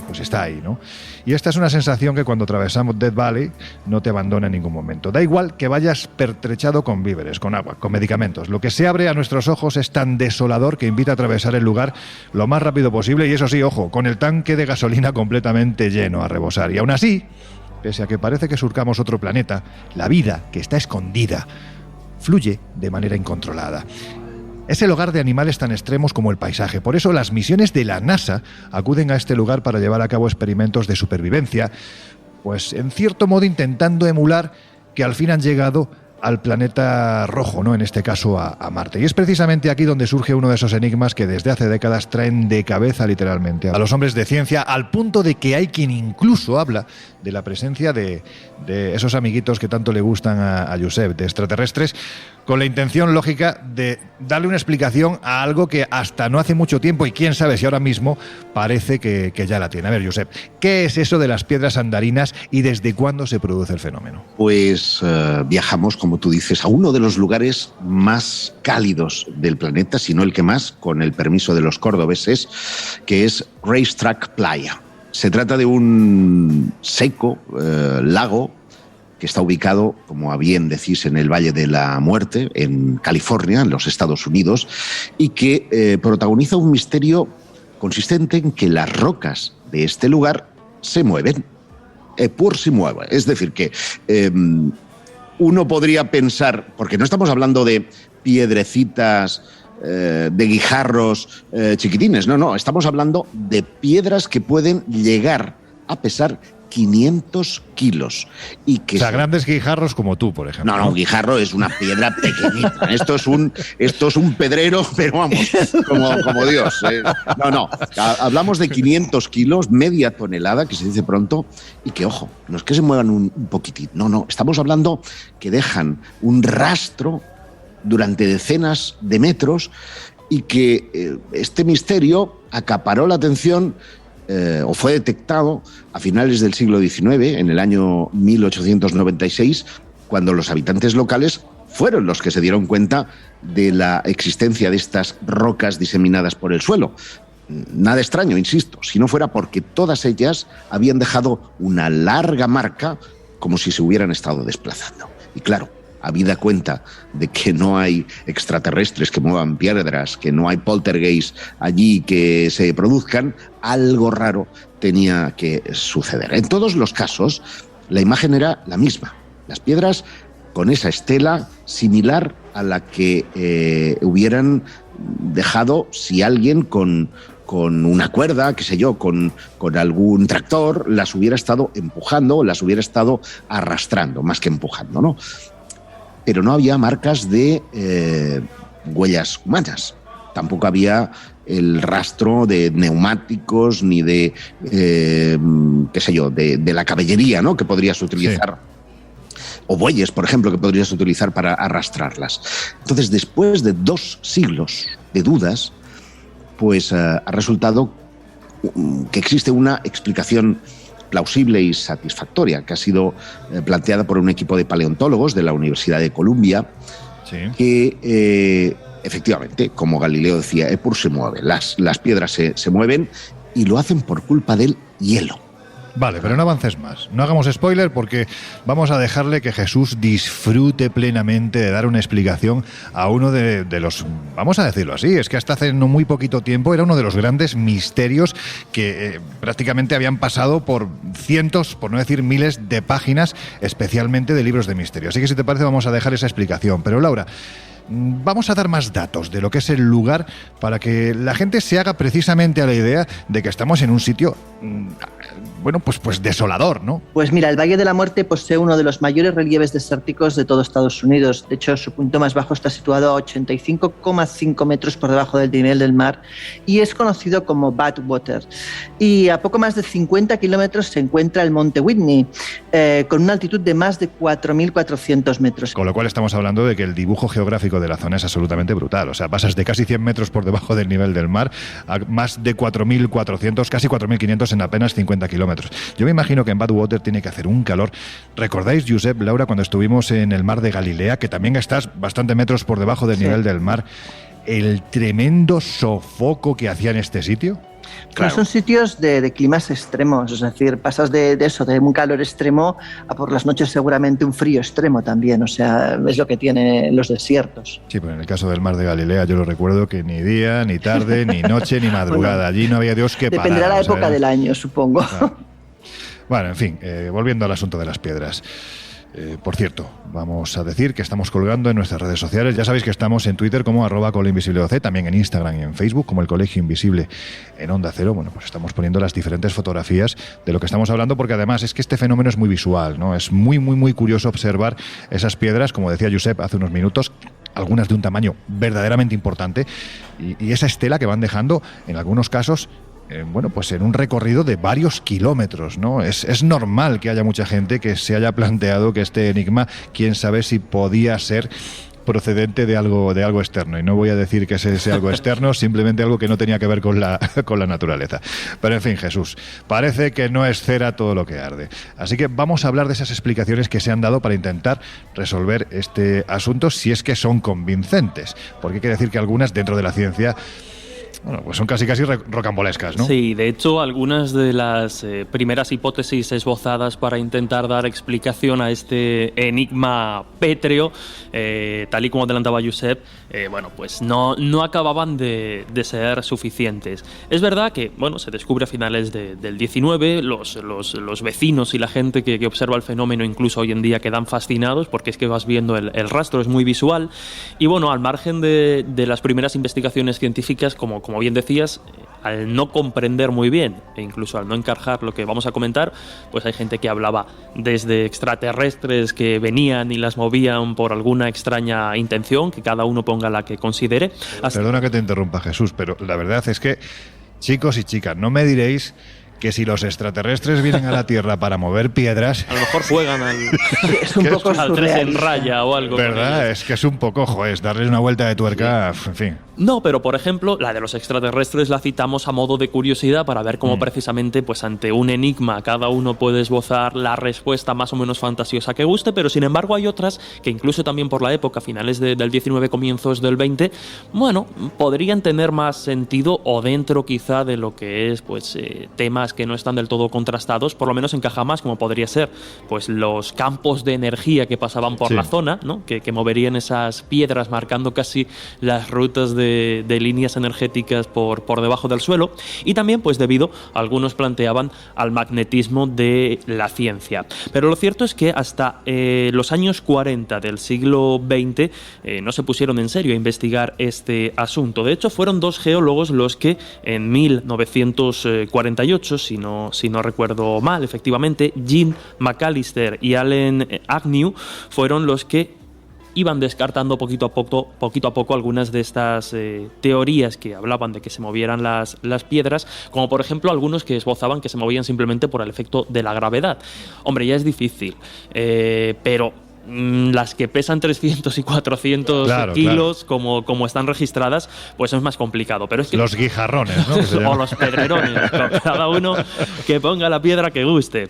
pues está ahí, ¿no? Y esta es una sensación que cuando atravesamos Death Valley no te abandona en ningún momento. Da igual que vayas pertrechado con víveres, con agua, con medicamentos. Lo que se abre a nuestros ojos es tan desolador que invita a atravesar el lugar lo más rápido posible, y eso sí, ojo, con el tanque de gasolina completamente lleno a rebosar. Y aún así, pese a que parece que surcamos otro planeta, la vida que está escondida fluye de manera incontrolada. Es el hogar de animales tan extremos como el paisaje. Por eso las misiones de la NASA acuden a este lugar para llevar a cabo experimentos de supervivencia, pues en cierto modo intentando emular que al fin han llegado al planeta rojo, ¿no? En este caso a Marte. Y es precisamente aquí donde surge uno de esos enigmas que desde hace décadas traen de cabeza literalmente a los hombres de ciencia, al punto de que hay quien incluso habla de la presencia de esos amiguitos que tanto le gustan a Josep, de extraterrestres, con la intención lógica de darle una explicación a algo que hasta no hace mucho tiempo, y quién sabe si ahora mismo, parece que ya la tiene. A ver, Josep, ¿qué es eso de las piedras andarinas y desde cuándo se produce el fenómeno? Pues viajamos, como tú dices, a uno de los lugares más cálidos del planeta, si no el que más, con el permiso de los cordobeses, que es Racetrack Playa. Se trata de un seco lago que está ubicado, como bien decís, en el Valle de la Muerte, en California, en los Estados Unidos, y que protagoniza un misterio consistente en que las rocas de este lugar se mueven, por si mueven. Es decir, que uno podría pensar, porque no estamos hablando de piedrecitas, de guijarros chiquitines, no, estamos hablando de piedras que pueden llegar a pesar 500 kilos. Y que grandes guijarros como tú, por ejemplo. No, un guijarro es una piedra pequeñita. Esto es un pedrero, pero vamos, como Dios. No, hablamos de 500 kilos, media tonelada, que se dice pronto, y que, ojo, no es que se muevan un poquitín, no, estamos hablando que dejan un rastro durante decenas de metros y que este misterio acaparó la atención o fue detectado a finales del siglo XIX, en el año 1896, cuando los habitantes locales fueron los que se dieron cuenta de la existencia de estas rocas diseminadas por el suelo. Nada extraño, insisto, si no fuera porque todas ellas habían dejado una larga marca como si se hubieran estado desplazando. Y claro, habida cuenta de que no hay extraterrestres que muevan piedras, que no hay poltergeist allí que se produzcan, algo raro tenía que suceder. En todos los casos, la imagen era la misma. Las piedras con esa estela similar a la que hubieran dejado si alguien con una cuerda, qué sé yo, con algún tractor, las hubiera estado empujando, las hubiera estado arrastrando, más que empujando, ¿no? Pero no había marcas de huellas humanas. Tampoco había el rastro de neumáticos ni de, qué sé yo, de la caballería, ¿no?, que podrías utilizar. Sí. O bueyes, por ejemplo, que podrías utilizar para arrastrarlas. Entonces, después de 2 siglos de dudas, pues ha resultado que existe una explicación plausible y satisfactoria, que ha sido planteada por un equipo de paleontólogos de la Universidad de Columbia, sí, que efectivamente, como Galileo decía, Epur se mueve, las piedras se mueven y lo hacen por culpa del hielo. Vale, pero no avances más. No hagamos spoiler porque vamos a dejarle que Jesús disfrute plenamente de dar una explicación a uno de los, vamos a decirlo así, es que hasta hace no muy poquito tiempo era uno de los grandes misterios que prácticamente habían pasado por cientos, por no decir miles de páginas, especialmente de libros de misterio. Así que si te parece vamos a dejar esa explicación. Pero Laura, vamos a dar más datos de lo que es el lugar para que la gente se haga precisamente a la idea de que estamos en un sitio, bueno, pues desolador, ¿no? Pues mira, el Valle de la Muerte posee uno de los mayores relieves desérticos de todo Estados Unidos. De hecho, su punto más bajo está situado a 85,5 metros por debajo del nivel del mar y es conocido como Badwater. Y a poco más de 50 kilómetros se encuentra el Monte Whitney, con una altitud de más de 4.400 metros. Con lo cual estamos hablando de que el dibujo geográfico de la zona es absolutamente brutal. O sea, pasas de casi 100 metros por debajo del nivel del mar a más de 4.400, casi 4.500 en apenas 50 kilómetros. Yo me imagino que en Badwater tiene que hacer un calor. ¿Recordáis, Josep, Laura, cuando estuvimos en el mar de Galilea, que también estás bastante metros por debajo del nivel del mar, el tremendo sofoco que hacía en este sitio? Claro. Son sitios de climas extremos, es decir, pasas de eso, de un calor extremo a por las noches seguramente un frío extremo también, o sea, es lo que tienen los desiertos. Sí, pues en el caso del mar de Galilea yo lo recuerdo que ni día, ni tarde, ni noche, ni madrugada, bueno, allí no había Dios que parar. Dependerá la época del año, supongo. Claro. Bueno, en fin, volviendo al asunto de las piedras. Por cierto, vamos a decir que estamos colgando en nuestras redes sociales. Ya sabéis que estamos en Twitter como @colegioinvisibleoc, también en Instagram y en Facebook como el Colegio Invisible en Onda Cero. Bueno, pues estamos poniendo las diferentes fotografías de lo que estamos hablando porque además es que este fenómeno es muy visual, ¿no? Es muy, muy, muy curioso observar esas piedras, como decía Josep hace unos minutos, algunas de un tamaño verdaderamente importante y esa estela que van dejando en algunos casos bueno, pues en un recorrido de varios kilómetros, ¿no? Es normal que haya mucha gente que se haya planteado que este enigma, quién sabe si podía ser procedente de algo externo. Y no voy a decir que sea algo externo, simplemente algo que no tenía que ver con la naturaleza. Pero en fin, Jesús, parece que no es cera todo lo que arde. Así que vamos a hablar de esas explicaciones que se han dado para intentar resolver este asunto, si es que son convincentes. Porque hay que decir que algunas dentro de la ciencia, bueno, pues son casi rocambolescas, ¿no? Sí, de hecho, algunas de las primeras hipótesis esbozadas para intentar dar explicación a este enigma pétreo, tal y como adelantaba Josep, bueno, pues no acababan de ser suficientes. Es verdad que, bueno, se descubre a finales del 19, los vecinos y la gente que observa el fenómeno incluso hoy en día quedan fascinados porque es que vas viendo el rastro, es muy visual. Y bueno, al margen de las primeras investigaciones científicas, como como bien decías, al no comprender muy bien e incluso al no encajar lo que vamos a comentar, pues hay gente que hablaba desde extraterrestres que venían y las movían por alguna extraña intención, que cada uno ponga la que considere. Perdona que te interrumpa, Jesús, pero la verdad es que, chicos y chicas, no me diréis que si los extraterrestres vienen a la Tierra para mover piedras... A lo mejor juegan es un poco al 3 en raya o algo. ¿Verdad? Es que es un poco, joder, darles una vuelta de tuerca, en fin. No, pero por ejemplo, la de los extraterrestres la citamos a modo de curiosidad para ver cómo precisamente, pues ante un enigma, cada uno puede esbozar la respuesta más o menos fantasiosa que guste, pero sin embargo hay otras que incluso también por la época, finales del 19, comienzos del 20, bueno, podrían tener más sentido o dentro quizá de lo que es, pues, temas que no están del todo contrastados, por lo menos encaja más, como podría ser, pues, los campos de energía que pasaban por la zona, ¿no? Que moverían esas piedras marcando casi las rutas de líneas energéticas por debajo del suelo, y también pues debido, algunos planteaban, al magnetismo de la ciencia. Pero lo cierto es que hasta los años 40 del siglo XX no se pusieron en serio a investigar este asunto. De hecho, fueron dos geólogos los que en 1948, si no recuerdo mal, efectivamente, Jim McAllister y Allen Agnew fueron los que iban descartando poquito a poco algunas de estas teorías que hablaban de que se movieran las piedras, como por ejemplo algunos que esbozaban que se movían simplemente por el efecto de la gravedad. Hombre, ya es difícil, pero las que pesan 300 y 400 kilos, claro, como están registradas, pues es más complicado. Pero es que los guijarrones, ¿no? O los pedrerones, cada uno que ponga la piedra que guste.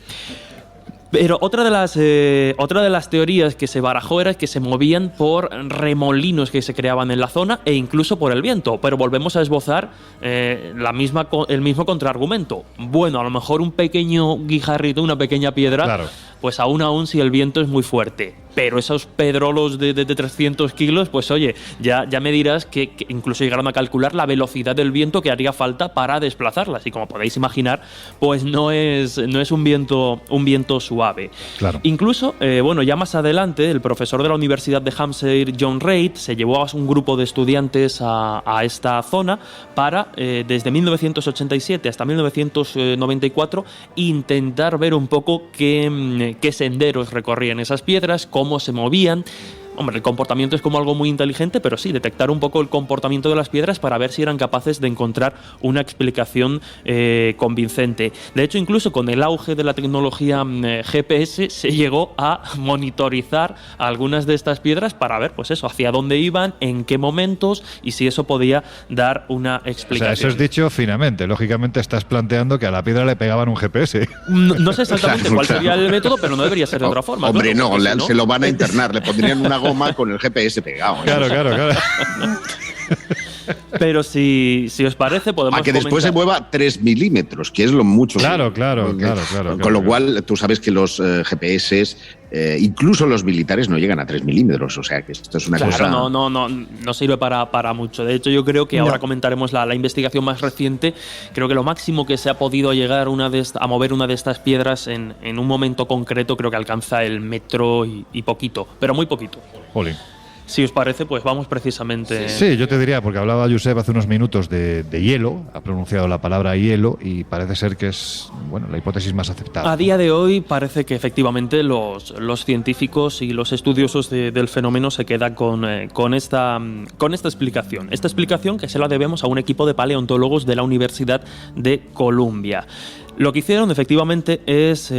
Pero otra de las teorías que se barajó era que se movían por remolinos que se creaban en la zona e incluso por el viento. Pero volvemos a esbozar el mismo contraargumento. Bueno, a lo mejor un pequeño guijarrito, una pequeña piedra, claro, pues aún si el viento es muy fuerte. Pero esos pedrolos de 300 kilos, pues oye, ya me dirás que incluso llegaron a calcular la velocidad del viento que haría falta para desplazarlas. Y como podéis imaginar, pues no es un viento suave. Claro. Incluso, ya más adelante, el profesor de la Universidad de Hampshire, John Reid, se llevó a un grupo de estudiantes a esta zona para, desde 1987 hasta 1994, intentar ver un poco qué senderos recorrían esas piedras, cómo se movían. Hombre, el comportamiento es como algo muy inteligente, pero sí, detectar un poco el comportamiento de las piedras para ver si eran capaces de encontrar una explicación convincente. De hecho, incluso con el auge de la tecnología GPS, se llegó a monitorizar algunas de estas piedras para ver, pues eso, hacia dónde iban, en qué momentos y si eso podía dar una explicación. O sea, eso es dicho finamente. Lógicamente estás planteando que a la piedra le pegaban un GPS. No sé exactamente cuál sería el método, pero no debería ser de otra forma. Hombre, claro, no, se lo van a internar, le pondrían una goma con el GPS pegado. Claro. Pero si os parece, podemos a que después se mueva 3 milímetros, que es lo mucho. Claro. Con lo cual, tú sabes que los GPS, incluso los militares, no llegan a 3 milímetros. O sea, que esto es una cosa... No sirve para mucho. De hecho, yo creo que ahora comentaremos la investigación más reciente. Creo que lo máximo que se ha podido llegar a mover una de estas piedras en un momento concreto, creo que alcanza el metro y poquito, pero muy poquito. Jolín. Si os parece, pues vamos precisamente... Sí, yo te diría, porque hablaba Josep hace unos minutos de hielo, ha pronunciado la palabra hielo y parece ser que es, la hipótesis más aceptada. A día de hoy parece que efectivamente los científicos y los estudiosos del fenómeno se quedan con esta explicación. Esta explicación que se la debemos a un equipo de paleontólogos de la Universidad de Columbia. Lo que hicieron efectivamente es,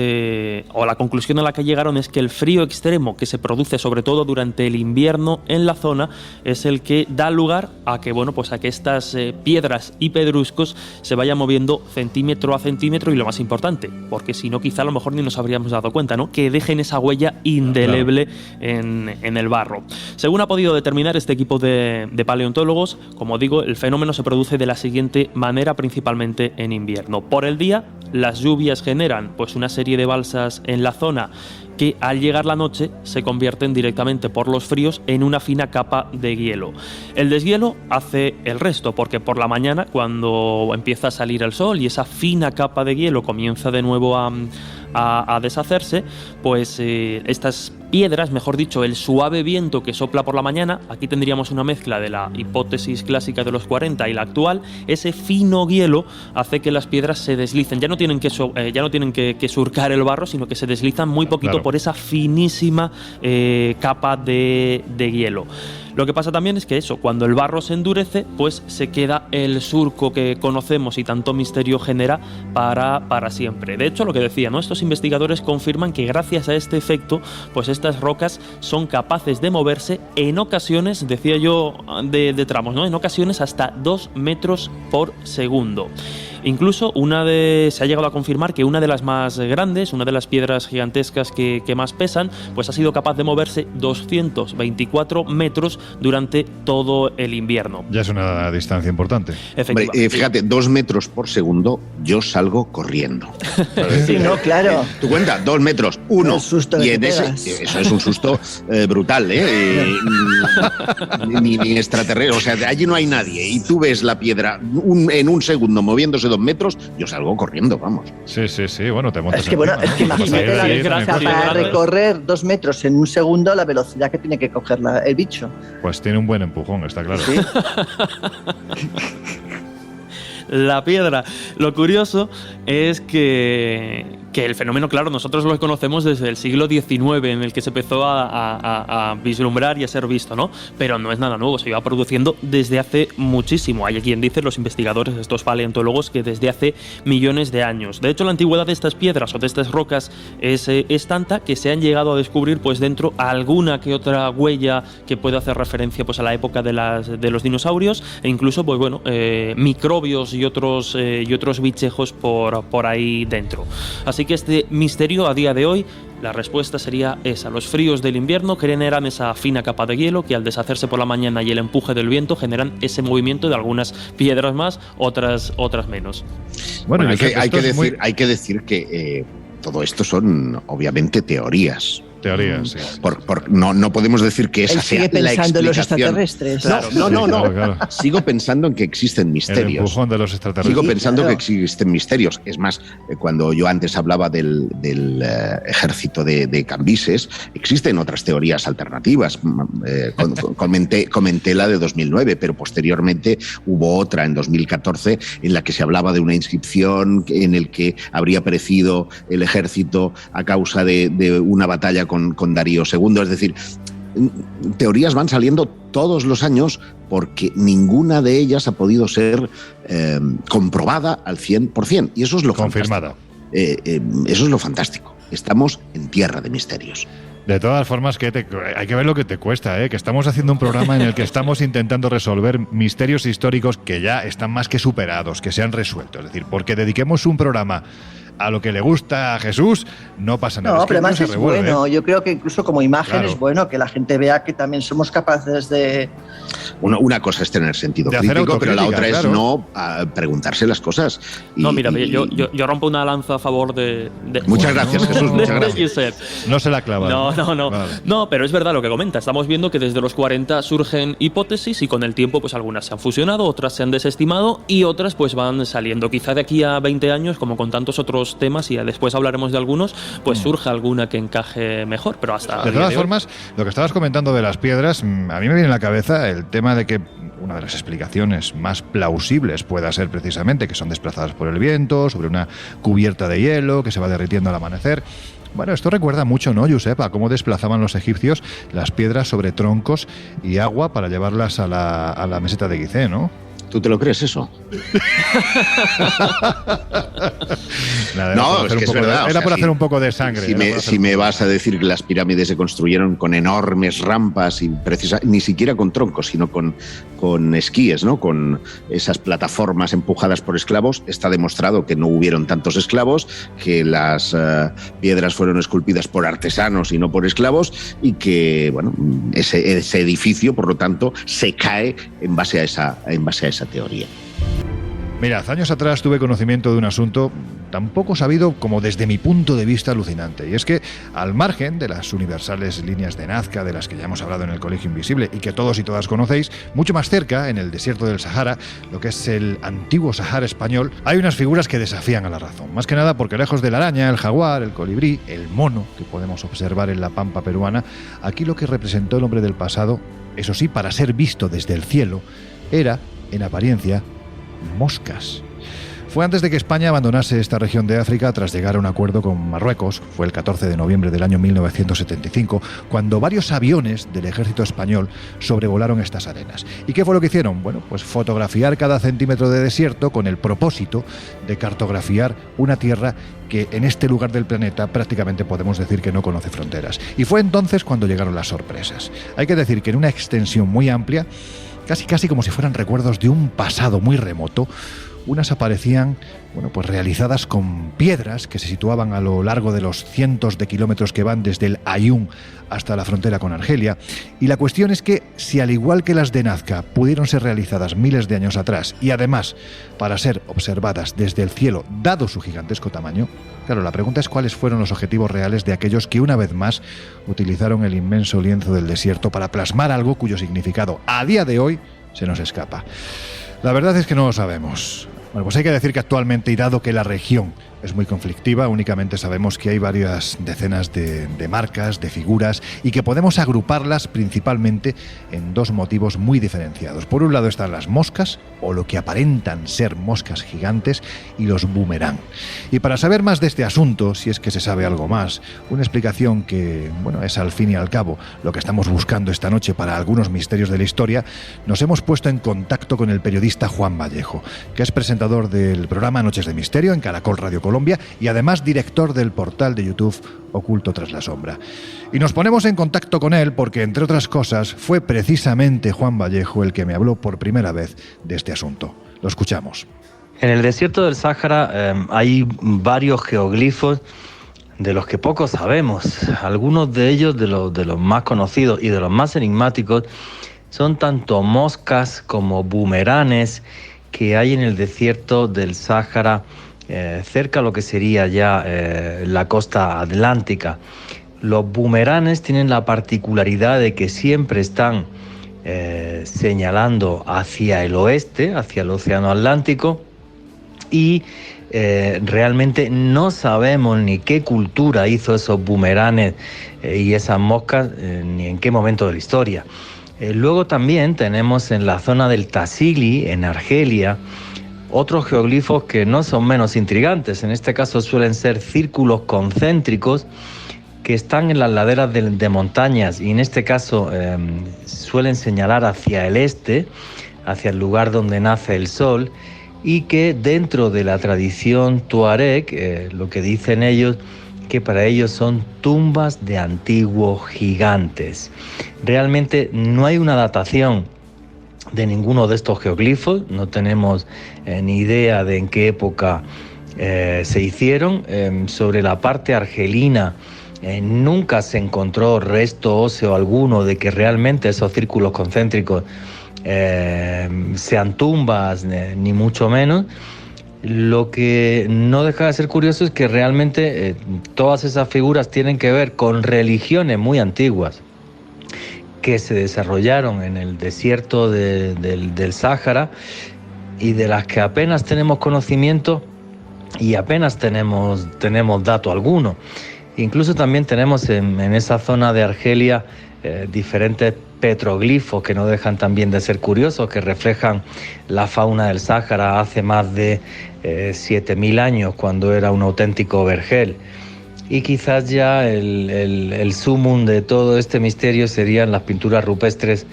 o la conclusión a la que llegaron es que el frío extremo que se produce sobre todo durante el invierno en la zona es el que da lugar a que, a que estas piedras y pedruscos se vayan moviendo centímetro a centímetro y lo más importante, porque si no quizá a lo mejor ni nos habríamos dado cuenta, ¿no? Que dejen esa huella indeleble en el barro. Según ha podido determinar este equipo de paleontólogos, como digo, el fenómeno se produce de la siguiente manera, principalmente en invierno. Por el día, las lluvias generan una serie de balsas en la zona que al llegar la noche se convierten directamente por los fríos en una fina capa de hielo. El deshielo hace el resto, porque por la mañana, cuando empieza a salir el sol y esa fina capa de hielo comienza de nuevo a deshacerse, pues estas piedras, mejor dicho, el suave viento que sopla por la mañana, aquí tendríamos una mezcla de la hipótesis clásica de los 40 y la actual, ese fino hielo hace que las piedras se deslicen, ya no tienen que surcar el barro, sino que se deslizan muy poquito por esa finísima capa de hielo. Lo que pasa también es que cuando el barro se endurece, pues se queda el surco que conocemos y tanto misterio genera para siempre. De hecho, lo que decía, ¿no? Estos investigadores confirman que gracias a este efecto, pues estas rocas son capaces de moverse en ocasiones, decía yo, de tramos, ¿no? En ocasiones hasta 2 metros por segundo. Incluso se ha llegado a confirmar que una de las más grandes, una de las piedras gigantescas que más pesan, pues ha sido capaz de moverse 224 metros durante todo el invierno. Ya es una distancia importante. Efectivamente. Fíjate, 2 metros por segundo, yo salgo corriendo. Sí, no, claro. Tú cuenta, 2 metros, 1. Susto y en eso es un susto brutal, ¿eh? Ni extraterrestre. O sea, allí no hay nadie. Y tú ves la piedra en un segundo moviéndose 2 metros, yo salgo corriendo, vamos. Sí. Bueno, te montas. Es que imagínate para recorrer 2 metros en un segundo la velocidad que tiene que coger el bicho. Pues tiene un buen empujón, está claro. ¿Sí? La piedra. Lo curioso es que el fenómeno, claro, nosotros lo conocemos desde el siglo XIX, en el que se empezó a vislumbrar y a ser visto, ¿no? Pero no es nada nuevo, se iba produciendo desde hace muchísimo. Hay quien dice, los investigadores, estos paleontólogos, que desde hace millones de años. De hecho, la antigüedad de estas piedras o de estas rocas es tanta que se han llegado a descubrir pues dentro alguna que otra huella que puede hacer referencia pues a la época de los dinosaurios, e incluso pues bueno, microbios y otros bichejos por ahí dentro. Así que este misterio a día de hoy, la respuesta sería esa. Los fríos del invierno generan esa fina capa de hielo que al deshacerse por la mañana y el empuje del viento generan ese movimiento de algunas piedras más, otras menos. Bueno, hay que decir que todo esto son obviamente teorías. Teorías, sí. No podemos decir que esa sea la explicación. ¿Sigue pensando en los extraterrestres? No. Claro. Sigo pensando en que existen misterios. El empujón de los extraterrestres. Sigo pensando que existen misterios. Es más, cuando yo antes hablaba del ejército de Cambises, existen otras teorías alternativas. Comenté la de 2009, pero posteriormente hubo otra en 2014 en la que se hablaba de una inscripción en el que habría perecido el ejército a causa de una batalla con Darío II. Es decir, teorías van saliendo todos los años porque ninguna de ellas ha podido ser comprobada al 100%. Y eso es lo confirmada. Eso es lo fantástico. Estamos en tierra de misterios. De todas formas, hay que ver lo que te cuesta, que estamos haciendo un programa en el que estamos intentando resolver misterios históricos que ya están más que superados, que se han resuelto. Es decir, porque dediquemos un programa a lo que le gusta a Jesús, no pasa nada. No, pero además es bueno. Yo creo que incluso como imagen es bueno que la gente vea que también somos capaces de... Una cosa es tener sentido crítico, pero la otra es no preguntarse las cosas. Mira, yo rompo una lanza a favor de... Muchas gracias, Jesús, muchas gracias. No se la clava. No. Vale. No, pero es verdad lo que comenta. Estamos viendo que desde los 40 surgen hipótesis y con el tiempo pues algunas se han fusionado, otras se han desestimado y otras pues van saliendo. Quizá de aquí a 20 años, como con tantos otros temas, y después hablaremos de algunos, pues surge alguna que encaje mejor, pero hasta... De todas formas, lo que estabas comentando de las piedras, a mí me viene en la cabeza el tema de que una de las explicaciones más plausibles pueda ser precisamente que son desplazadas por el viento, sobre una cubierta de hielo que se va derritiendo al amanecer. Bueno, esto recuerda mucho, ¿no, Josep?, a cómo desplazaban los egipcios las piedras sobre troncos y agua para llevarlas a la meseta de Gizeh, ¿no? ¿Tú te lo crees eso? No, es que es verdad. Era por hacer un poco de sangre. Si me vas a decir que las pirámides se construyeron con enormes rampas y ni siquiera con troncos, sino con esquíes, ¿no? Con esas plataformas empujadas por esclavos, está demostrado que no hubieron tantos esclavos, que las piedras fueron esculpidas por artesanos y no por esclavos, y que bueno, ese edificio, por lo tanto, se cae en base a esa teoría. Mirad, años atrás tuve conocimiento de un asunto tan poco sabido como desde mi punto de vista alucinante. Y es que, al margen de las universales líneas de Nazca de las que ya hemos hablado en el Colegio Invisible y que todos y todas conocéis, mucho más cerca, en el desierto del Sahara, lo que es el antiguo Sahara español, hay unas figuras que desafían a la razón. Más que nada porque lejos de la araña, el jaguar, el colibrí, el mono que podemos observar en la pampa peruana, aquí lo que representó el hombre del pasado, eso sí, para ser visto desde el cielo, era, en apariencia, moscas. Fue antes de que España abandonase esta región de África tras llegar a un acuerdo con Marruecos. Fue el 14 de noviembre del año 1975, cuando varios aviones del ejército español sobrevolaron estas arenas. ¿Y qué fue lo que hicieron? Bueno, pues fotografiar cada centímetro de desierto con el propósito de cartografiar una tierra que en este lugar del planeta prácticamente podemos decir que no conoce fronteras. Y fue entonces cuando llegaron las sorpresas. Hay que decir que en una extensión muy amplia, casi como si fueran recuerdos de un pasado muy remoto, unas aparecían, pues realizadas con piedras que se situaban a lo largo de los cientos de kilómetros que van desde el Aaiún hasta la frontera con Argelia. Y la cuestión es que, si al igual que las de Nazca pudieron ser realizadas miles de años atrás y además para ser observadas desde el cielo dado su gigantesco tamaño, claro, la pregunta es cuáles fueron los objetivos reales de aquellos que una vez más utilizaron el inmenso lienzo del desierto para plasmar algo cuyo significado a día de hoy se nos escapa. La verdad es que no lo sabemos. Bueno, pues hay que decir que actualmente, y dado que la región es muy conflictiva, únicamente sabemos que hay varias decenas de marcas, de figuras, y que podemos agruparlas principalmente en dos motivos muy diferenciados. Por un lado están las moscas, o lo que aparentan ser moscas gigantes, y los boomerang. Y para saber más de este asunto, si es que se sabe algo más, una explicación que, es al fin y al cabo lo que estamos buscando esta noche para algunos misterios de la historia, nos hemos puesto en contacto con el periodista Juan Vallejo, que es presentador del programa Noches de Misterio en Caracol Radio Colombia y además director del portal de YouTube Oculto tras la sombra. Y nos ponemos en contacto con él porque, entre otras cosas, fue precisamente Juan Vallejo el que me habló por primera vez de este asunto. Lo escuchamos. En el desierto del Sáhara hay varios geoglifos de los que poco sabemos. Algunos de ellos, de los más conocidos y de los más enigmáticos, son tanto moscas como boomeranes que hay en el desierto del Sáhara, cerca a lo que sería ya la costa atlántica. Los boomeranes tienen la particularidad de que siempre están señalando hacia el oeste, hacia el océano Atlántico, y realmente no sabemos ni qué cultura hizo esos boomeranes y esas moscas, ni en qué momento de la historia. Luego también tenemos en la zona del Tassili, en Argelia, otros geoglifos que no son menos intrigantes. En este caso suelen ser círculos concéntricos que están en las laderas de montañas, y en este caso suelen señalar hacia el este, hacia el lugar donde nace el sol, y que dentro de la tradición tuareg, lo que dicen ellos, que para ellos son tumbas de antiguos gigantes. Realmente no hay una datación de ninguno de estos geoglifos, no tenemos ni idea de en qué época se hicieron. Sobre la parte argelina nunca se encontró resto óseo alguno de que realmente esos círculos concéntricos sean tumbas, ni mucho menos. Lo que no deja de ser curioso es que realmente todas esas figuras tienen que ver con religiones muy antiguas que se desarrollaron en el desierto del Sáhara, y de las que apenas tenemos conocimiento y apenas tenemos dato alguno. Incluso también tenemos en esa zona de Argelia diferentes petroglifos que no dejan también de ser curiosos, que reflejan la fauna del Sáhara hace más de 7.000 años, cuando era un auténtico vergel. Y quizás ya el sumum de todo este misterio serían las pinturas rupestres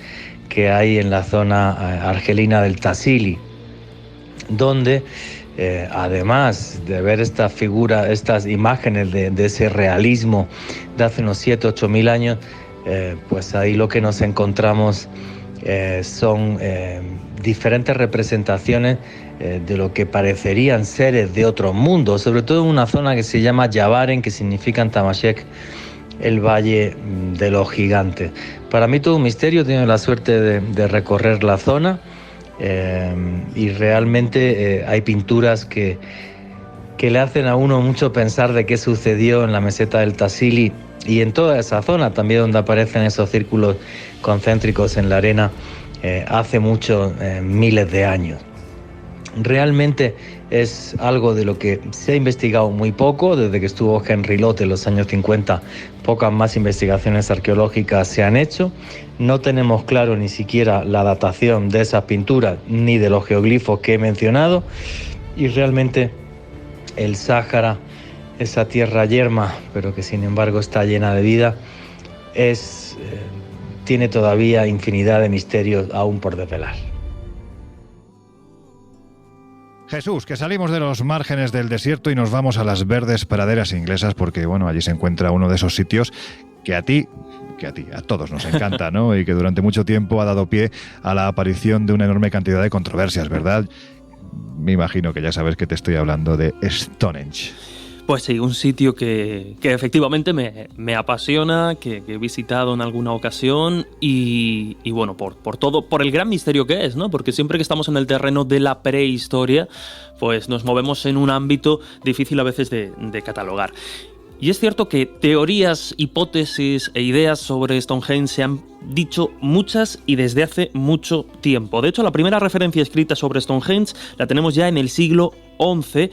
que hay en la zona argelina del Tassili, donde además de ver estas figuras, estas imágenes de ese realismo de hace unos 7.000-8.000 años, pues ahí lo que nos encontramos son diferentes representaciones de lo que parecerían seres de otros mundos, sobre todo en una zona que se llama Yabaren, que significa en tamashek el Valle de los Gigantes. Para mí todo un misterio, he tenido la suerte de recorrer la zona y realmente hay pinturas que le hacen a uno mucho pensar de qué sucedió en la meseta del Tassili y en toda esa zona también donde aparecen esos círculos concéntricos en la arena hace muchos miles de años. Realmente es algo de lo que se ha investigado muy poco. Desde que estuvo Henry Lott en los años 50, pocas más investigaciones arqueológicas se han hecho. No tenemos claro ni siquiera la datación de esas pinturas ni de los geoglifos que he mencionado, y realmente el Sáhara, esa tierra yerma, pero que sin embargo está llena de vida, tiene todavía infinidad de misterios aún por desvelar. Jesús, que salimos de los márgenes del desierto y nos vamos a las verdes praderas inglesas, porque bueno, allí se encuentra uno de esos sitios que a todos nos encanta, ¿no? Y que durante mucho tiempo ha dado pie a la aparición de una enorme cantidad de controversias, ¿verdad? Me imagino que ya sabes que te estoy hablando de Stonehenge. Pues sí, un sitio que efectivamente me apasiona, que he visitado en alguna ocasión y bueno, por todo, por el gran misterio que es, ¿no? Porque siempre que estamos en el terreno de la prehistoria, pues nos movemos en un ámbito difícil a veces de catalogar. Y es cierto que teorías, hipótesis e ideas sobre Stonehenge se han dicho muchas y desde hace mucho tiempo. De hecho, la primera referencia escrita sobre Stonehenge la tenemos ya en el siglo XI,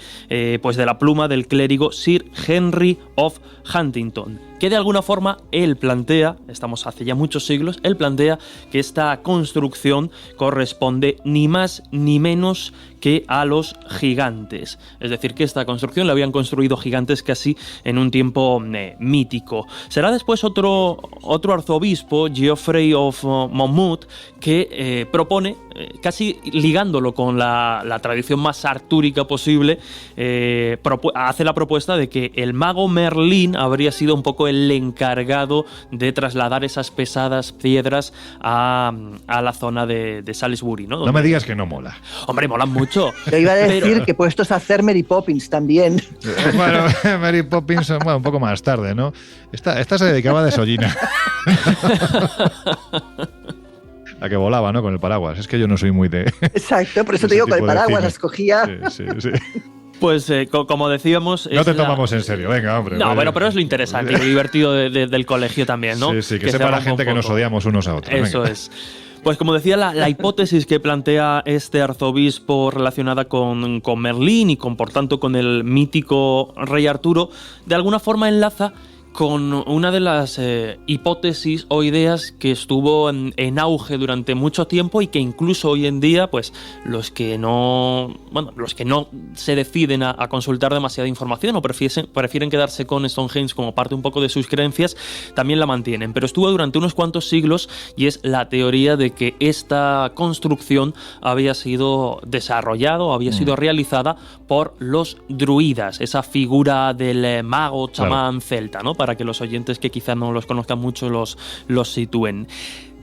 pues de la pluma del clérigo Sir Henry of Huntington, que de alguna forma él plantea, estamos hace ya muchos siglos, él plantea que esta construcción corresponde ni más ni menos que a los gigantes. Es decir, que esta construcción la habían construido gigantes casi en un tiempo mítico. Será después otro arzobispo, Geoffrey of Monmouth, que propone, casi ligándolo con la tradición más artúrica posible, hace la propuesta de que el mago Merlín habría sido un poco el encargado de trasladar esas pesadas piedras a la zona de Salisbury, ¿no? No me digas que no mola. Hombre, molan mucho. Te iba a decir que puestos a hacer Mary Poppins también. Bueno, Mary Poppins, bueno, un poco más tarde, ¿no? Esta se dedicaba a desollina. La que volaba, ¿no? Con el paraguas. Es que yo no soy muy de... Exacto, por eso te digo, con el paraguas las cogía. Sí. Pues como decíamos... No te tomamos en serio, venga, hombre. No, bueno, pero es lo interesante y lo divertido del colegio también, ¿no? Sí, que sepa la gente que nos odiamos unos a otros. Eso venga. Es. Pues como decía, la hipótesis que plantea este arzobispo relacionada con Merlín y por tanto con el mítico rey Arturo, de alguna forma enlaza con una de las hipótesis o ideas que estuvo en auge durante mucho tiempo y que incluso hoy en día, pues los que no se deciden a consultar demasiada información o prefieren quedarse con Stonehenge como parte un poco de sus creencias, también la mantienen. Pero estuvo durante unos cuantos siglos y es la teoría de que esta construcción había sido sido realizada por los druidas, esa figura del mago chamán celta, ¿no? Para que los oyentes que quizá no los conozcan mucho los sitúen.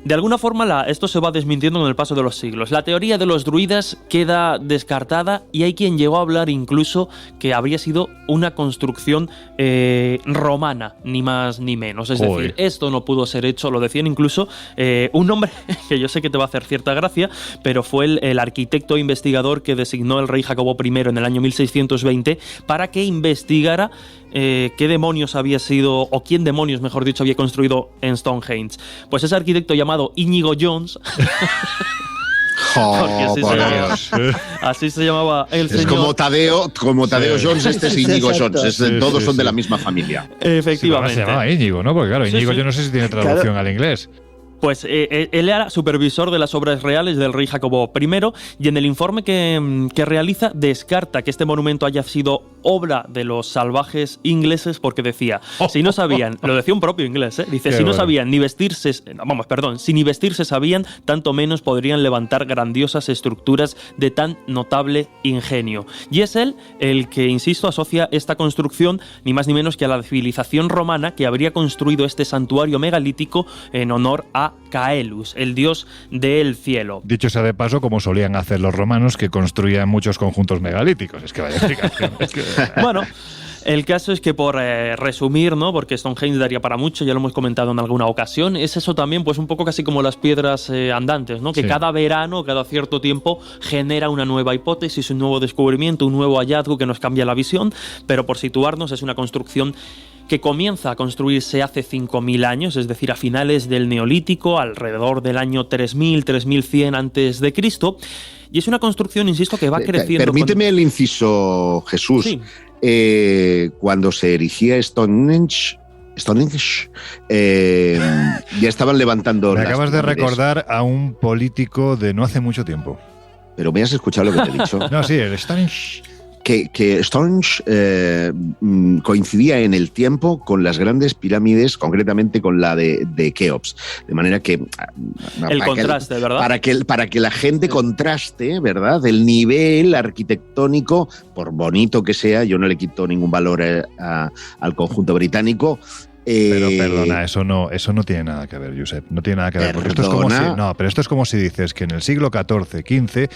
De alguna forma esto se va desmintiendo con el paso de los siglos. La teoría de los druidas queda descartada y hay quien llegó a hablar incluso que habría sido una construcción romana, ni más ni menos. Es decir, esto no pudo ser hecho, lo decían incluso un hombre que yo sé que te va a hacer cierta gracia, pero fue el arquitecto e investigador que designó el rey Jacobo I en el año 1620 para que investigara qué demonios había sido, o quién demonios, mejor dicho, había construido en Stonehenge. Pues ese arquitecto llamado Íñigo Jones, porque así se llamaba el señor. Es como Tadeo Jones, este es Íñigo Jones, todos son de la misma familia. Efectivamente. Se llamaba Íñigo, ¿no? Porque claro, Íñigo yo no sé si tiene traducción al inglés. Pues él era supervisor de las obras reales del rey Jacobo I y en el informe que realiza descarta que este monumento haya sido obra de los salvajes ingleses porque decía, si no sabían, lo decía un propio inglés, dice, si no sabían ni vestirse, si ni vestirse sabían, tanto menos podrían levantar grandiosas estructuras de tan notable ingenio. Y es él el que, insisto, asocia esta construcción ni más ni menos que a la civilización romana que habría construido este santuario megalítico en honor a Caelus, el dios del cielo. Dicho sea de paso, como solían hacer los romanos, que construían muchos conjuntos megalíticos. Es que vaya explicación. Bueno, El caso es que, por resumir, ¿no? Porque Stonehenge daría para mucho, ya lo hemos comentado en alguna ocasión, es eso también, pues un poco casi como las piedras andantes, ¿no? Que Sí. cada verano, cada cierto tiempo, genera una nueva hipótesis, un nuevo descubrimiento, un nuevo hallazgo que nos cambia la visión, pero por situarnos es una construcción que comienza a construirse hace 5.000 años, es decir, a finales del Neolítico, alrededor del año 3000, 3100 a.C., y es una construcción, insisto, que va creciendo. Permíteme el inciso, Jesús. Sí. Cuando se erigía Stonehenge, ya estaban levantando. Me las acabas de pirámides. recordar a un político de no hace mucho tiempo. Pero me has escuchado lo que te he dicho. No, sí, el Stonehenge. Que Stonehenge coincidía en el tiempo con las grandes pirámides, concretamente con la de Keops. De manera que... El contraste, ¿verdad? Para que la gente contraste, ¿verdad? El nivel arquitectónico, por bonito que sea, yo no le quito ningún valor al conjunto británico. Pero perdona, eso no tiene nada que ver, Josep. No tiene nada que ver. Porque esto es como pero esto es como si dices que en el siglo XIV, XV,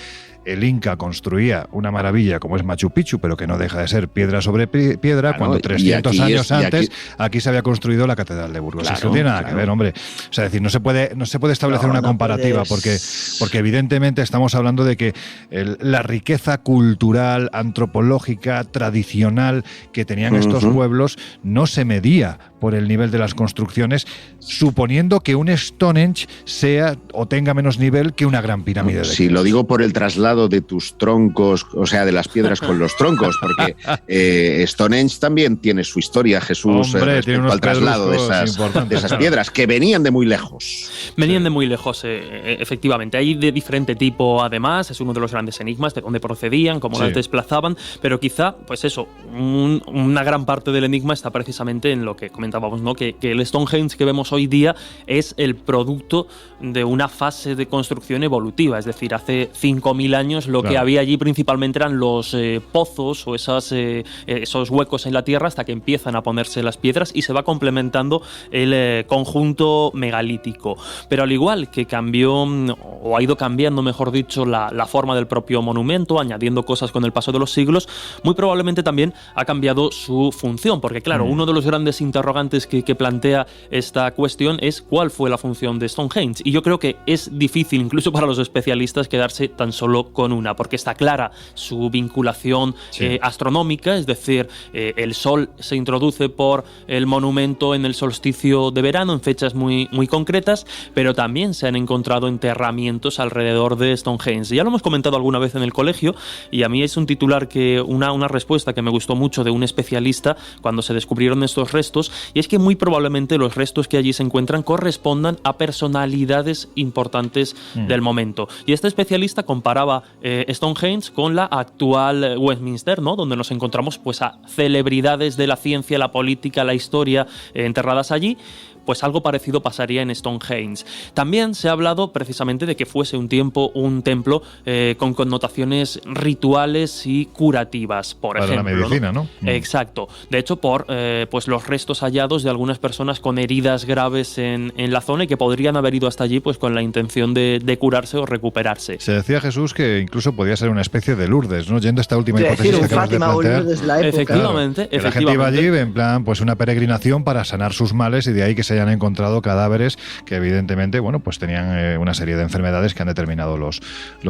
el Inca construía una maravilla como es Machu Picchu, pero que no deja de ser piedra sobre piedra, Claro, cuando 300 años antes aquí aquí se había construido la Catedral de Burgos. Claro, Eso no tiene nada claro. que ver, hombre. O sea, es decir, no se puede establecer una comparativa porque evidentemente estamos hablando de que la riqueza cultural, antropológica, tradicional que tenían estos pueblos no se medía por el nivel de las construcciones, suponiendo que un Stonehenge sea o tenga menos nivel que una gran pirámide. Sí, lo digo por el traslado de tus troncos, o sea, de las piedras con los troncos, porque Stonehenge también tiene su historia, Jesús, Hombre, tiene respecto unos al traslado de importantes, esas claro. piedras, que venían de muy lejos. Venían de muy lejos, efectivamente. Hay de diferente tipo, además, es uno de los grandes enigmas de dónde procedían, cómo las desplazaban, pero quizá, pues eso, una gran parte del enigma está precisamente en lo que comentábamos, ¿no? Que el Stonehenge que vemos hoy día es el producto de una fase de construcción evolutiva, es decir, hace 5.000 años lo que había allí principalmente eran los pozos o esos huecos en la tierra hasta que empiezan a ponerse las piedras y se va complementando el conjunto megalítico. Pero al igual que cambió, o ha ido cambiando, mejor dicho, la forma del propio monumento, añadiendo cosas con el paso de los siglos, muy probablemente también ha cambiado su función, porque claro, uno de los grandes interrogantes que plantea esta cuestión es cuál fue la función de Stonehenge, y yo creo que es difícil incluso para los especialistas quedarse tan solo con una, porque está clara su vinculación astronómica, es decir, el Sol se introduce por el monumento en el solsticio de verano, en fechas muy, muy concretas, pero también se han encontrado enterramientos alrededor de Stonehenge. Ya lo hemos comentado alguna vez en el colegio, y a mí es un titular una respuesta que me gustó mucho de un especialista cuando se descubrieron estos restos, y es que muy probablemente los restos que allí se encuentran correspondan a personalidades importantes del momento. Y este especialista comparaba Stonehenge con la actual Westminster, ¿no? Donde nos encontramos pues a celebridades de la ciencia, la política, la historia enterradas allí. Pues algo parecido pasaría en Stonehenge. También se ha hablado precisamente de que fuese un templo con connotaciones rituales y curativas, por ejemplo. Para la medicina, ¿no? Exacto. De hecho, por pues los restos hallados de algunas personas con heridas graves en la zona y que podrían haber ido hasta allí pues con la intención de curarse o recuperarse. Se decía, Jesús, que incluso podía ser una especie de Lourdes, ¿no? Yendo a esta última hipótesis decir, que un acabas de Fátima o plantear. Lourdes de la época. Efectivamente, Claro, que la gente iba allí en plan, pues una peregrinación para sanar sus males, y de ahí que se hayan encontrado cadáveres que evidentemente, bueno, pues tenían una serie de enfermedades que han determinado los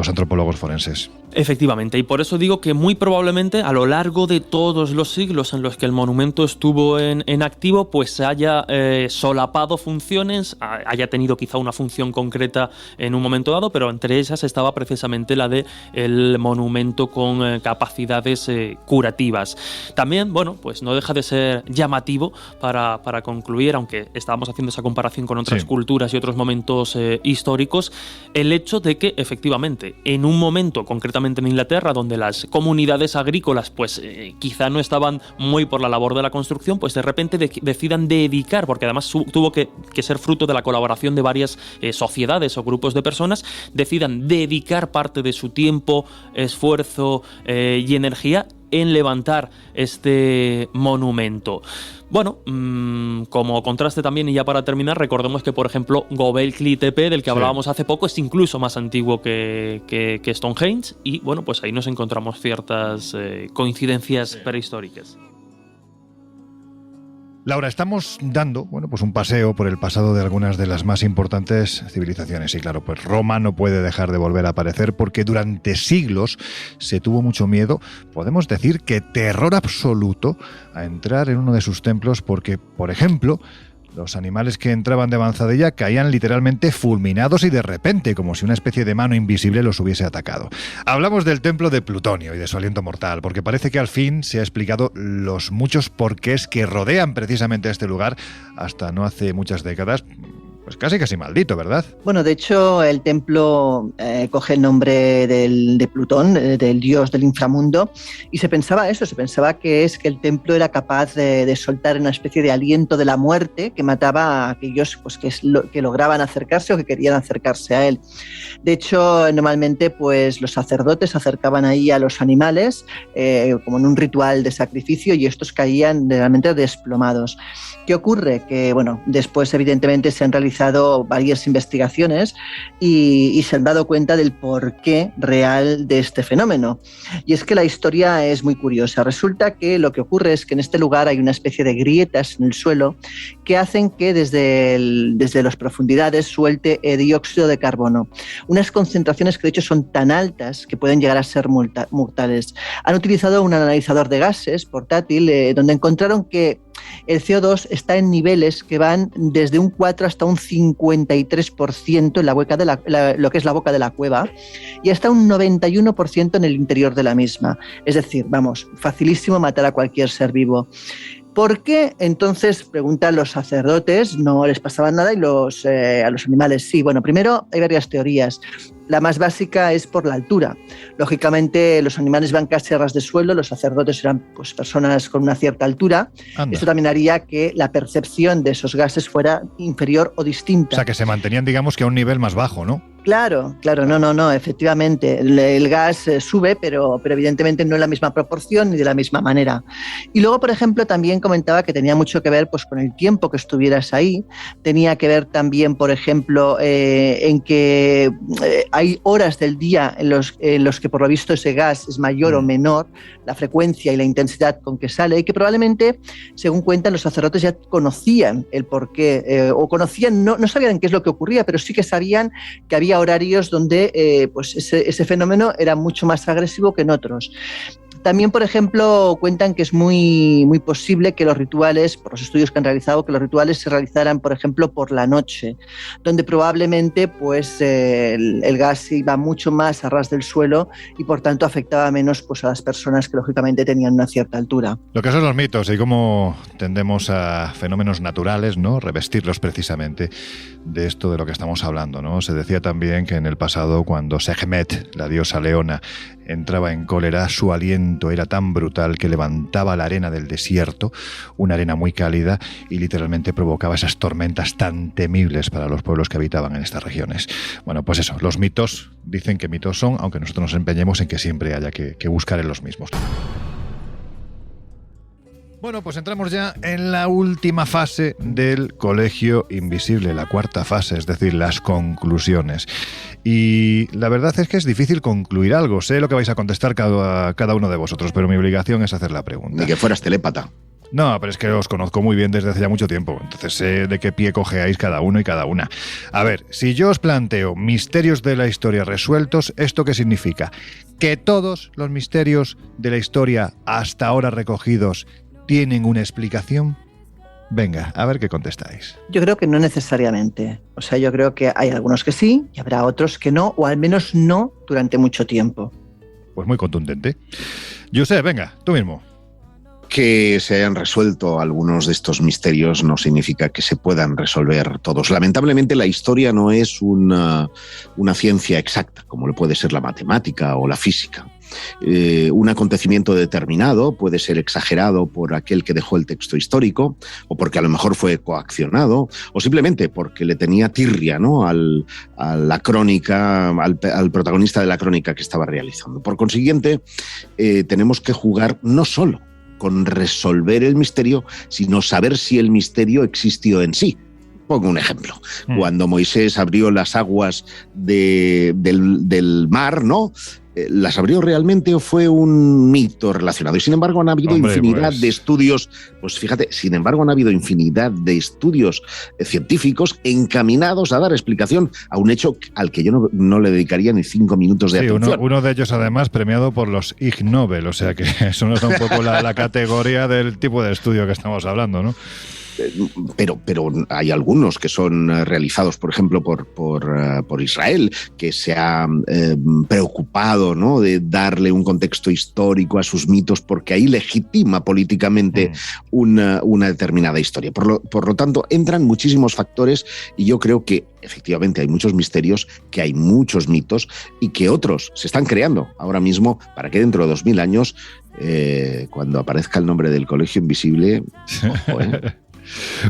antropólogos forenses. Efectivamente, y por eso digo que muy probablemente a lo largo de todos los siglos en los que el monumento estuvo en activo, pues se haya solapado funciones, haya tenido quizá una función concreta en un momento dado, pero entre ellas estaba precisamente la de el monumento con capacidades curativas. También, bueno, pues no deja de ser llamativo para concluir, aunque estábamos haciendo esa comparación con otras culturas y otros momentos históricos, el hecho de que efectivamente en un momento, concretamente en Inglaterra, donde las comunidades agrícolas pues quizá no estaban muy por la labor de la construcción, pues de repente decidan dedicar, porque además tuvo que ser fruto de la colaboración de varias sociedades o grupos de personas, decidan dedicar parte de su tiempo, esfuerzo y energía en levantar este monumento. Bueno, como contraste también, y ya para terminar, recordemos que, por ejemplo, Göbekli Tepe, del que hablábamos hace poco, es incluso más antiguo que Stonehenge, y bueno, pues ahí nos encontramos ciertas coincidencias prehistóricas. Laura, estamos dando, bueno, pues un paseo por el pasado de algunas de las más importantes civilizaciones. Y claro, pues Roma no puede dejar de volver a aparecer porque durante siglos se tuvo mucho miedo, podemos decir que terror absoluto, a entrar en uno de sus templos porque, por ejemplo, los animales que entraban de avanzadilla caían literalmente fulminados y de repente, como si una especie de mano invisible los hubiese atacado. Hablamos del templo de Plutonio y de su aliento mortal, porque parece que al fin se ha explicado los muchos porqués que rodean precisamente a este lugar hasta no hace muchas décadas. Pues casi maldito, ¿verdad? Bueno, de hecho, el templo coge el nombre de Plutón, del dios del inframundo, y se pensaba que el templo era capaz de soltar una especie de aliento de la muerte que mataba a aquellos pues, que lograban acercarse o que querían acercarse a él. De hecho, normalmente pues, los sacerdotes se acercaban ahí a los animales como en un ritual de sacrificio y estos caían realmente desplomados. ¿Qué ocurre? Que, bueno, después evidentemente se han realizado varias investigaciones y se han dado cuenta del porqué real de este fenómeno. Y es que la historia es muy curiosa. Resulta que lo que ocurre es que en este lugar hay una especie de grietas en el suelo que hacen que desde las profundidades suelte dióxido de carbono. Unas concentraciones que de hecho son tan altas que pueden llegar a ser mortales. Han utilizado un analizador de gases portátil donde encontraron que el CO2 está en niveles que van desde un 4 hasta un 53% en la boca lo que es la boca de la cueva y hasta un 91% en el interior de la misma. Es decir, vamos, facilísimo matar a cualquier ser vivo. ¿Por qué entonces, preguntan los sacerdotes, no les pasaba nada y a los animales sí? Bueno, primero hay varias teorías. La más básica es por la altura. Lógicamente, los animales van casi a ras de suelo, los sacerdotes eran pues, personas con una cierta altura. Anda. Esto también haría que la percepción de esos gases fuera inferior o distinta. O sea, que se mantenían, digamos, que a un nivel más bajo, ¿no? Claro, no, efectivamente. El gas sube, pero evidentemente no en la misma proporción ni de la misma manera. Y luego, por ejemplo, también comentaba que tenía mucho que ver pues, con el tiempo que estuvieras ahí. Tenía que ver también, por ejemplo, en que hay horas del día en los que por lo visto ese gas es mayor o menor, la frecuencia y la intensidad con que sale, y que probablemente, según cuentan los sacerdotes, ya conocían el porqué, o conocían, no sabían qué es lo que ocurría, pero sí que sabían que había horarios donde pues ese fenómeno era mucho más agresivo que en otros. También, por ejemplo, cuentan que es muy, muy posible que los rituales, por los estudios que han realizado, que los rituales se realizaran, por ejemplo, por la noche, donde probablemente pues, el gas iba mucho más a ras del suelo y, por tanto, afectaba menos pues, a las personas que, lógicamente, tenían una cierta altura. Lo que son los mitos y cómo tendemos a fenómenos naturales, ¿no? Revestirlos precisamente de esto de lo que estamos hablando, ¿no? Se decía también que en el pasado, cuando Sekhmet, la diosa leona, entraba en cólera, su aliento era tan brutal que levantaba la arena del desierto, una arena muy cálida, y literalmente provocaba esas tormentas tan temibles para los pueblos que habitaban en estas regiones. Bueno, pues eso, los mitos dicen que mitos son, aunque nosotros nos empeñemos en que siempre haya que buscar en los mismos. Bueno, pues entramos ya en la última fase del Colegio Invisible, la cuarta fase, es decir, las conclusiones. Y la verdad es que es difícil concluir algo. Sé lo que vais a contestar cada uno de vosotros, pero mi obligación es hacer la pregunta. Ni que fueras telépata. No, pero es que os conozco muy bien desde hace ya mucho tiempo, entonces sé de qué pie cojeáis cada uno y cada una. A ver, si yo os planteo misterios de la historia resueltos, ¿esto qué significa? ¿Que todos los misterios de la historia hasta ahora recogidos tienen una explicación? Venga, a ver qué contestáis. Yo creo que no necesariamente. O sea, yo creo que hay algunos que sí y habrá otros que no, o al menos no durante mucho tiempo. Pues muy contundente. Josep, venga, tú mismo. Que se hayan resuelto algunos de estos misterios no significa que se puedan resolver todos. Lamentablemente la historia no es una ciencia exacta, como lo puede ser la matemática o la física. Un acontecimiento determinado puede ser exagerado por aquel que dejó el texto histórico, o porque a lo mejor fue coaccionado, o simplemente porque le tenía tirria, ¿no? a la crónica, al protagonista de la crónica que estaba realizando. Por consiguiente, tenemos que jugar no solo con resolver el misterio, sino saber si el misterio existió en sí. Pongo un ejemplo. Cuando Moisés abrió las aguas del mar, ¿no? ¿Las abrió realmente o fue un mito relacionado? Y sin embargo han habido infinidad de estudios, pues fíjate, sin embargo han habido infinidad de estudios científicos encaminados a dar explicación a un hecho al que yo no le dedicaría ni 5 minutos de atención. Uno de ellos además premiado por los Ig Nobel, o sea que eso nos da un poco la categoría del tipo de estudio que estamos hablando, ¿no? Pero hay algunos que son realizados, por ejemplo, por Israel, que se ha preocupado, ¿no?, de darle un contexto histórico a sus mitos, porque ahí legitima políticamente una determinada historia. Por lo tanto, entran muchísimos factores y yo creo que efectivamente hay muchos misterios, que hay muchos mitos y que otros se están creando ahora mismo para que dentro de 2000 años, cuando aparezca el nombre del Colegio Invisible... Ojo,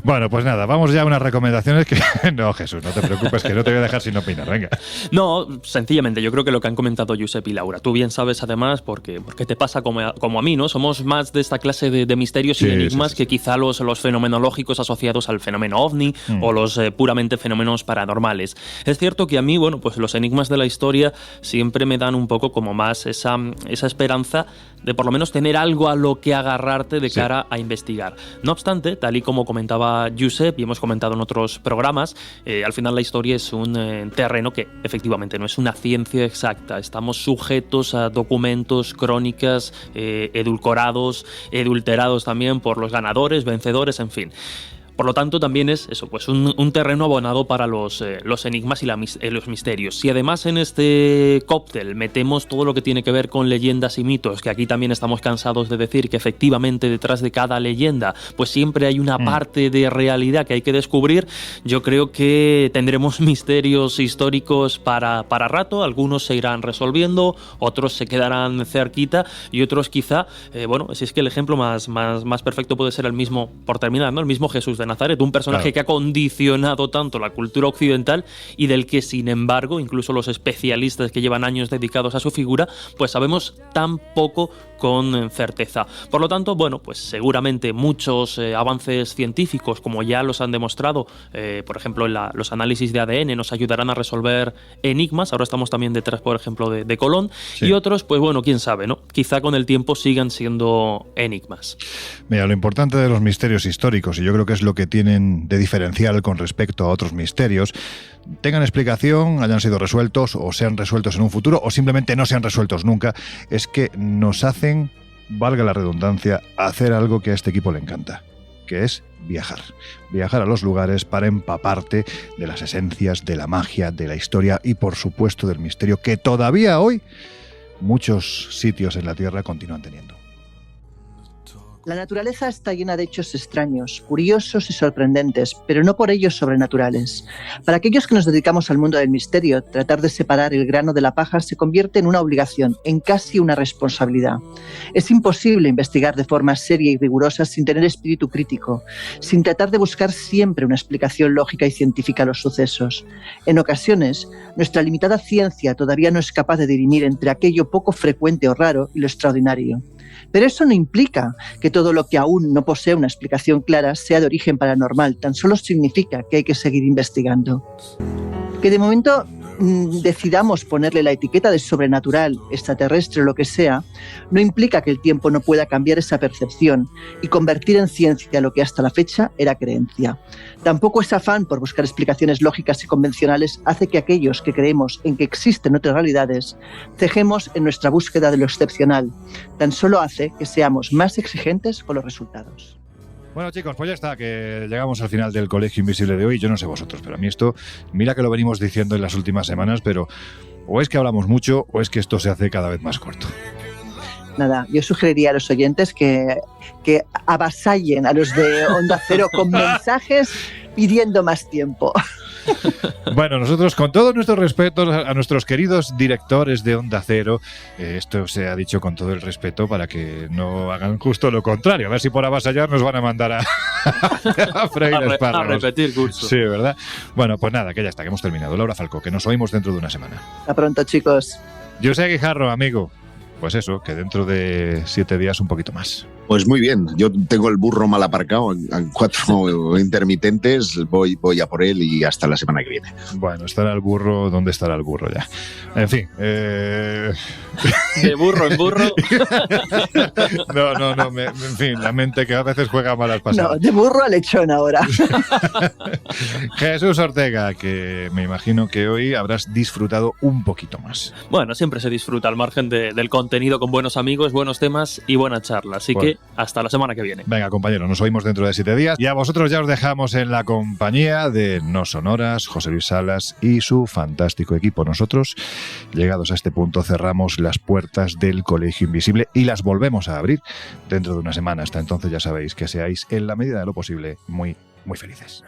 Bueno, pues nada, vamos ya a unas recomendaciones que... No, Jesús, no te preocupes, que no te voy a dejar sin opinar, venga. No, sencillamente, yo creo que lo que han comentado Josep y Laura. Tú bien sabes, además, porque te pasa como a mí, ¿no? Somos más de esta clase de misterios y enigmas que quizá los fenomenológicos asociados al fenómeno ovni o los puramente fenómenos paranormales. Es cierto que a mí, bueno, pues los enigmas de la historia siempre me dan un poco como más esa esperanza de por lo menos tener algo a lo que agarrarte de cara a investigar. No obstante, tal y como comentaba Josep y hemos comentado en otros programas, al final la historia es un terreno que efectivamente no es una ciencia exacta. Estamos sujetos a documentos, crónicas, edulcorados, adulterados también por los ganadores, vencedores, en fin. Por lo tanto, también es eso, pues un terreno abonado para los enigmas y los misterios. Si además en este cóctel metemos todo lo que tiene que ver con leyendas y mitos, que aquí también estamos cansados de decir que efectivamente detrás de cada leyenda pues siempre hay una parte de realidad que hay que descubrir, yo creo que tendremos misterios históricos para rato. Algunos se irán resolviendo, otros se quedarán cerquita y otros quizá, bueno, si es que el ejemplo más perfecto puede ser el mismo, por terminar, ¿no? El mismo Jesús de Nazaret, un personaje que ha condicionado tanto la cultura occidental y del que, sin embargo, incluso los especialistas que llevan años dedicados a su figura, pues sabemos tan poco con certeza. Por lo tanto, bueno, pues seguramente muchos avances científicos, como ya los han demostrado, por ejemplo, los análisis de ADN nos ayudarán a resolver enigmas. Ahora estamos también detrás, por ejemplo, de Colón, y otros, pues bueno, quién sabe, ¿no? Quizá con el tiempo sigan siendo enigmas. Mira, lo importante de los misterios históricos, y yo creo que es lo que tienen de diferencial con respecto a otros misterios, tengan explicación, hayan sido resueltos o sean resueltos en un futuro o simplemente no sean resueltos nunca, es que nos hacen, valga la redundancia, hacer algo que a este equipo le encanta, que es viajar. Viajar a los lugares para empaparte de las esencias, de la magia, de la historia y por supuesto del misterio que todavía hoy muchos sitios en la Tierra continúan teniendo. La naturaleza está llena de hechos extraños, curiosos y sorprendentes, pero no por ello sobrenaturales. Para aquellos que nos dedicamos al mundo del misterio, tratar de separar el grano de la paja se convierte en una obligación, en casi una responsabilidad. Es imposible investigar de forma seria y rigurosa sin tener espíritu crítico, sin tratar de buscar siempre una explicación lógica y científica a los sucesos. En ocasiones, nuestra limitada ciencia todavía no es capaz de dirimir entre aquello poco frecuente o raro y lo extraordinario. Pero eso no implica que todo lo que aún no posee una explicación clara sea de origen paranormal, tan solo significa que hay que seguir investigando. Que de momento decidamos ponerle la etiqueta de sobrenatural, extraterrestre o lo que sea, no implica que el tiempo no pueda cambiar esa percepción y convertir en ciencia lo que hasta la fecha era creencia. Tampoco ese afán por buscar explicaciones lógicas y convencionales hace que aquellos que creemos en que existen otras realidades cejemos en nuestra búsqueda de lo excepcional. Tan solo hace que seamos más exigentes con los resultados. Bueno, chicos, pues ya está, que llegamos al final del Colegio Invisible de hoy. Yo no sé vosotros, pero a mí esto, mira que lo venimos diciendo en las últimas semanas, pero o es que hablamos mucho o es que esto se hace cada vez más corto. Nada, yo sugeriría a los oyentes que avasallen a los de Onda Cero con mensajes pidiendo más tiempo. Bueno, nosotros con todo nuestro respeto a nuestros queridos directores de Onda Cero, esto se ha dicho con todo el respeto para que no hagan justo lo contrario. A ver si por avasallar nos van a mandar a freír espárragos. A repetir curso. Sí, ¿verdad? Bueno, pues nada, que ya está, que hemos terminado. Laura Falcó, que nos oímos dentro de una semana. Hasta pronto, chicos. José Guijarro, amigo. Pues eso, que dentro de 7 días un poquito más. Pues muy bien, yo tengo el burro mal aparcado en 4 intermitentes, voy a por él y hasta la semana que viene. Bueno, estará el burro, ¿dónde estará el burro ya? En fin. De burro en burro. No, en fin, la mente que a veces juega malas pasadas. No, de burro a lechón ahora. Jesús Ortega, que me imagino que hoy habrás disfrutado un poquito más. Bueno, siempre se disfruta al margen del contenido con buenos amigos, buenos temas y buena charla. Así que hasta la semana que viene. Venga, compañero, nos oímos dentro de 7 días. Y a vosotros ya os dejamos en la compañía de No Sonoras, José Luis Salas y su fantástico equipo. Nosotros, llegados a este punto, cerramos las puertas del Colegio Invisible y las volvemos a abrir dentro de una semana. Hasta entonces ya sabéis que seáis, en la medida de lo posible, muy, muy felices.